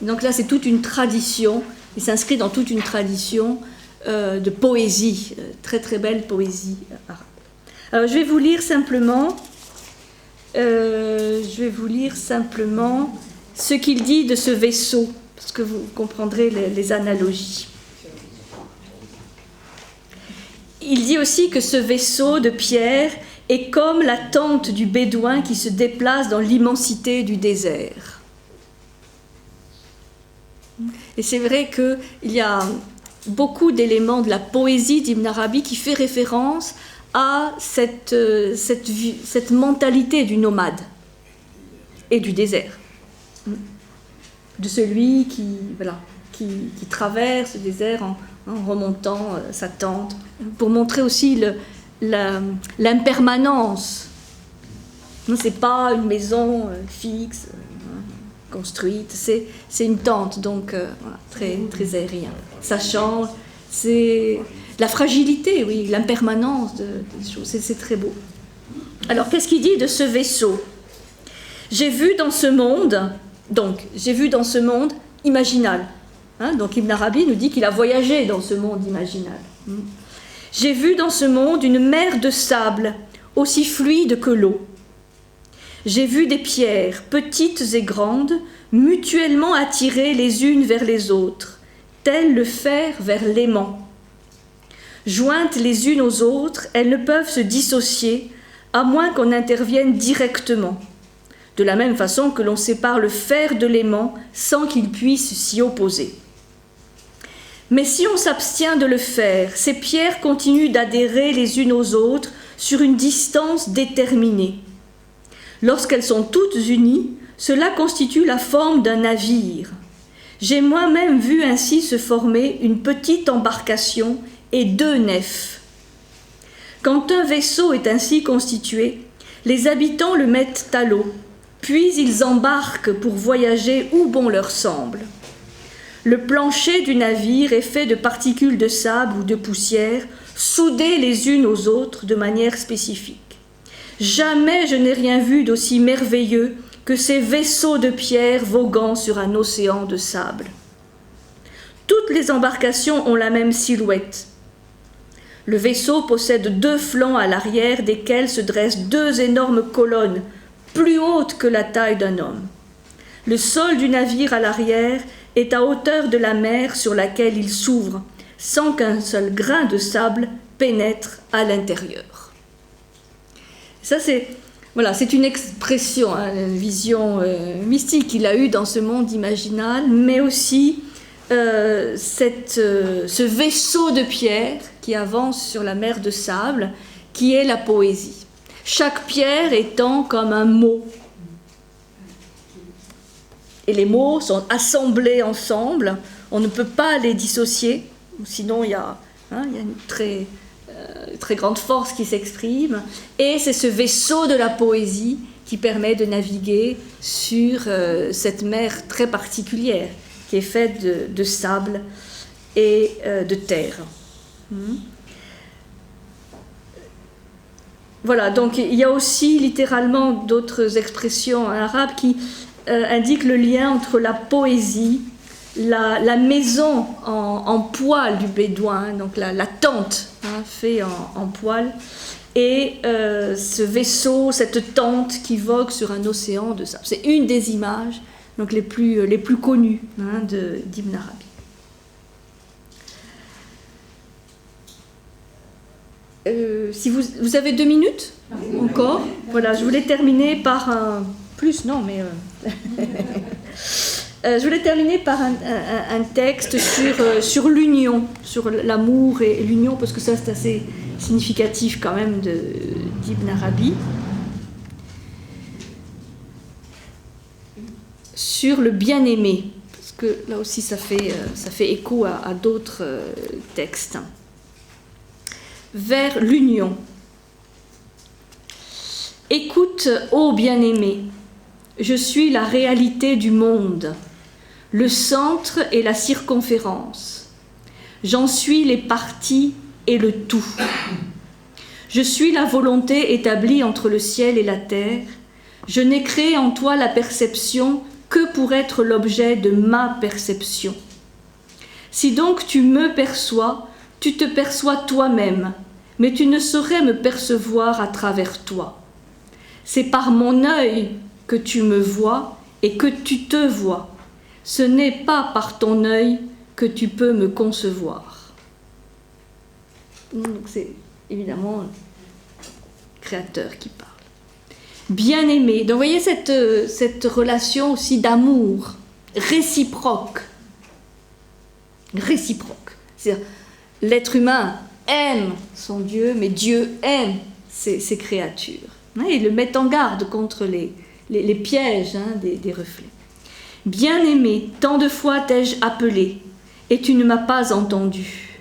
Donc là, c'est toute une tradition, il s'inscrit dans toute une tradition de poésie, très très belle poésie arabe. Alors je vais vous lire simplement ce qu'il dit de ce vaisseau, parce que vous comprendrez les analogies. Il dit aussi que ce vaisseau de pierre est comme la tente du bédouin qui se déplace dans l'immensité du désert. Et c'est vrai qu'il y a beaucoup d'éléments de la poésie d'Ibn Arabi qui fait référence à cette mentalité du nomade et du désert, de celui qui traverse le désert en remontant sa tente, pour montrer aussi l'impermanence. Ce n'est pas une maison fixe, construite, c'est une tente, donc très, très aérien. Ça change, c'est la fragilité, oui, l'impermanence des choses, c'est très beau. Alors, qu'est-ce qu'il dit de ce vaisseau ? J'ai vu dans ce monde imaginal. Donc Ibn Arabi nous dit qu'il a voyagé dans ce monde imaginal. J'ai vu dans ce monde une mer de sable, aussi fluide que l'eau. J'ai vu des pierres, petites et grandes, mutuellement attirées les unes vers les autres, tel le fer vers l'aimant. Jointes les unes aux autres, elles ne peuvent se dissocier, à moins qu'on intervienne directement, de la même façon que l'on sépare le fer de l'aimant sans qu'il puisse s'y opposer. Mais si on s'abstient de le faire, ces pierres continuent d'adhérer les unes aux autres sur une distance déterminée. Lorsqu'elles sont toutes unies, cela constitue la forme d'un navire. J'ai moi-même vu ainsi se former une petite embarcation et 2 nefs. Quand un vaisseau est ainsi constitué, les habitants le mettent à l'eau, puis ils embarquent pour voyager où bon leur semble. Le plancher du navire est fait de particules de sable ou de poussière, soudées les unes aux autres de manière spécifique. Jamais je n'ai rien vu d'aussi merveilleux que ces vaisseaux de pierre voguant sur un océan de sable. Toutes les embarcations ont la même silhouette. Le vaisseau possède 2 flancs à l'arrière, desquels se dressent 2 énormes colonnes, plus hautes que la taille d'un homme. Le sol du navire à l'arrière est à hauteur de la mer sur laquelle il s'ouvre, sans qu'un seul grain de sable pénètre à l'intérieur. Ça, c'est une expression, hein, une vision mystique qu'il a eue dans ce monde imaginal, mais aussi ce vaisseau de pierre qui avance sur la mer de sable, qui est la poésie. Chaque pierre étant comme un mot. Et les mots sont assemblés ensemble, on ne peut pas les dissocier, sinon il y a une très grande force qui s'exprime, et c'est ce vaisseau de la poésie qui permet de naviguer sur cette mer très particulière, qui est faite de sable et de terre. Voilà, donc il y a aussi littéralement d'autres expressions en arabe qui indiquent le lien entre la poésie, la maison en poil du bédouin, donc la tente faite en poil, et ce vaisseau, cette tente qui vogue sur un océan de sable. C'est une des images donc les plus connues d'Ibn Arabi. Si vous avez 2 minutes encore, voilà, je voulais terminer par un je voulais terminer par un texte sur l'union, sur l'amour et l'union, parce que ça c'est assez significatif quand même d'Ibn Arabi. Sur le bien-aimé, parce que là aussi ça fait écho à d'autres textes. Vers l'union. Écoute, ô bien-aimé, je suis la réalité du monde, le centre et la circonférence. J'en suis les parties et le tout. Je suis la volonté établie entre le ciel et la terre. Je n'ai créé en toi la perception que pour être l'objet de ma perception. Si donc tu me perçois, tu te perçois toi-même, mais tu ne saurais me percevoir à travers toi. C'est par mon œil que tu me vois et que tu te vois. Ce n'est pas par ton œil que tu peux me concevoir. Donc c'est évidemment le Créateur qui parle. Bien-aimé. Donc vous voyez cette relation aussi d'amour réciproque. Réciproque. C'est-à-dire l'être humain aime son Dieu, mais Dieu aime ses créatures. Il le met en garde contre les pièges des reflets. Bien-aimé, tant de fois t'ai-je appelé, et tu ne m'as pas entendu.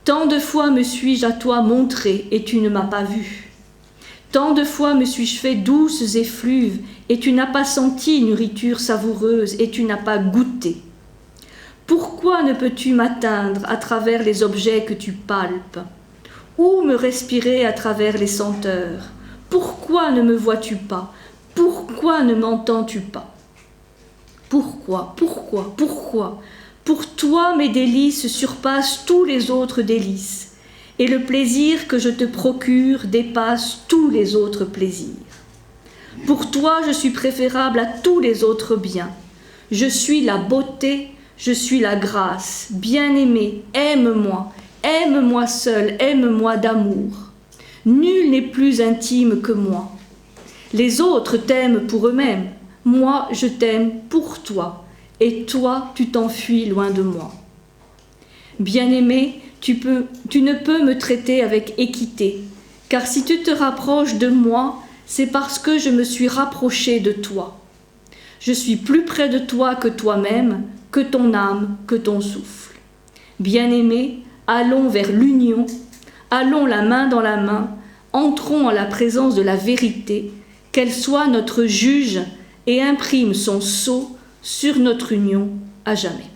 Tant de fois me suis-je à toi montré, et tu ne m'as pas vu. Tant de fois me suis-je fait douces effluves, et tu n'as pas senti nourriture savoureuse, et tu n'as pas goûté. Pourquoi ne peux-tu m'atteindre à travers les objets que tu palpes, ou me respirer à travers les senteurs? Pourquoi ne me vois-tu pas? Pourquoi ne m'entends-tu pas? Pourquoi? Pour toi, mes délices surpassent tous les autres délices, et le plaisir que je te procure dépasse tous les autres plaisirs. Pour toi, je suis préférable à tous les autres biens. Je suis la beauté, je suis la grâce. Bien-aimé, aime-moi seul, aime-moi d'amour. Nul n'est plus intime que moi. Les autres t'aiment pour eux-mêmes. Moi, je t'aime pour toi. Et toi, tu t'enfuis loin de moi. Bien-aimé, tu ne peux me traiter avec équité, car si tu te rapproches de moi, c'est parce que je me suis rapproché de toi. Je suis plus près de toi que toi-même, que ton âme, que ton souffle. Bien-aimé, allons vers l'union, allons la main dans la main, entrons en la présence de la vérité, qu'elle soit notre juge et imprime son sceau sur notre union à jamais.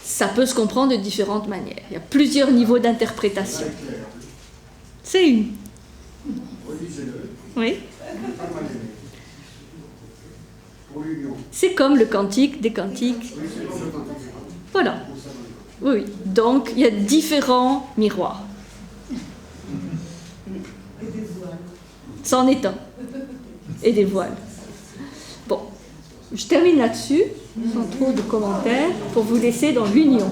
Ça peut se comprendre de différentes manières. Il y a plusieurs niveaux d'interprétation. C'est une. Oui. C'est comme le cantique des cantiques. Voilà. Oui. Donc, il y a différents miroirs. C'en est un. Et des voiles. Bon. Je termine là-dessus, sans trop de commentaires, pour vous laisser dans l'union.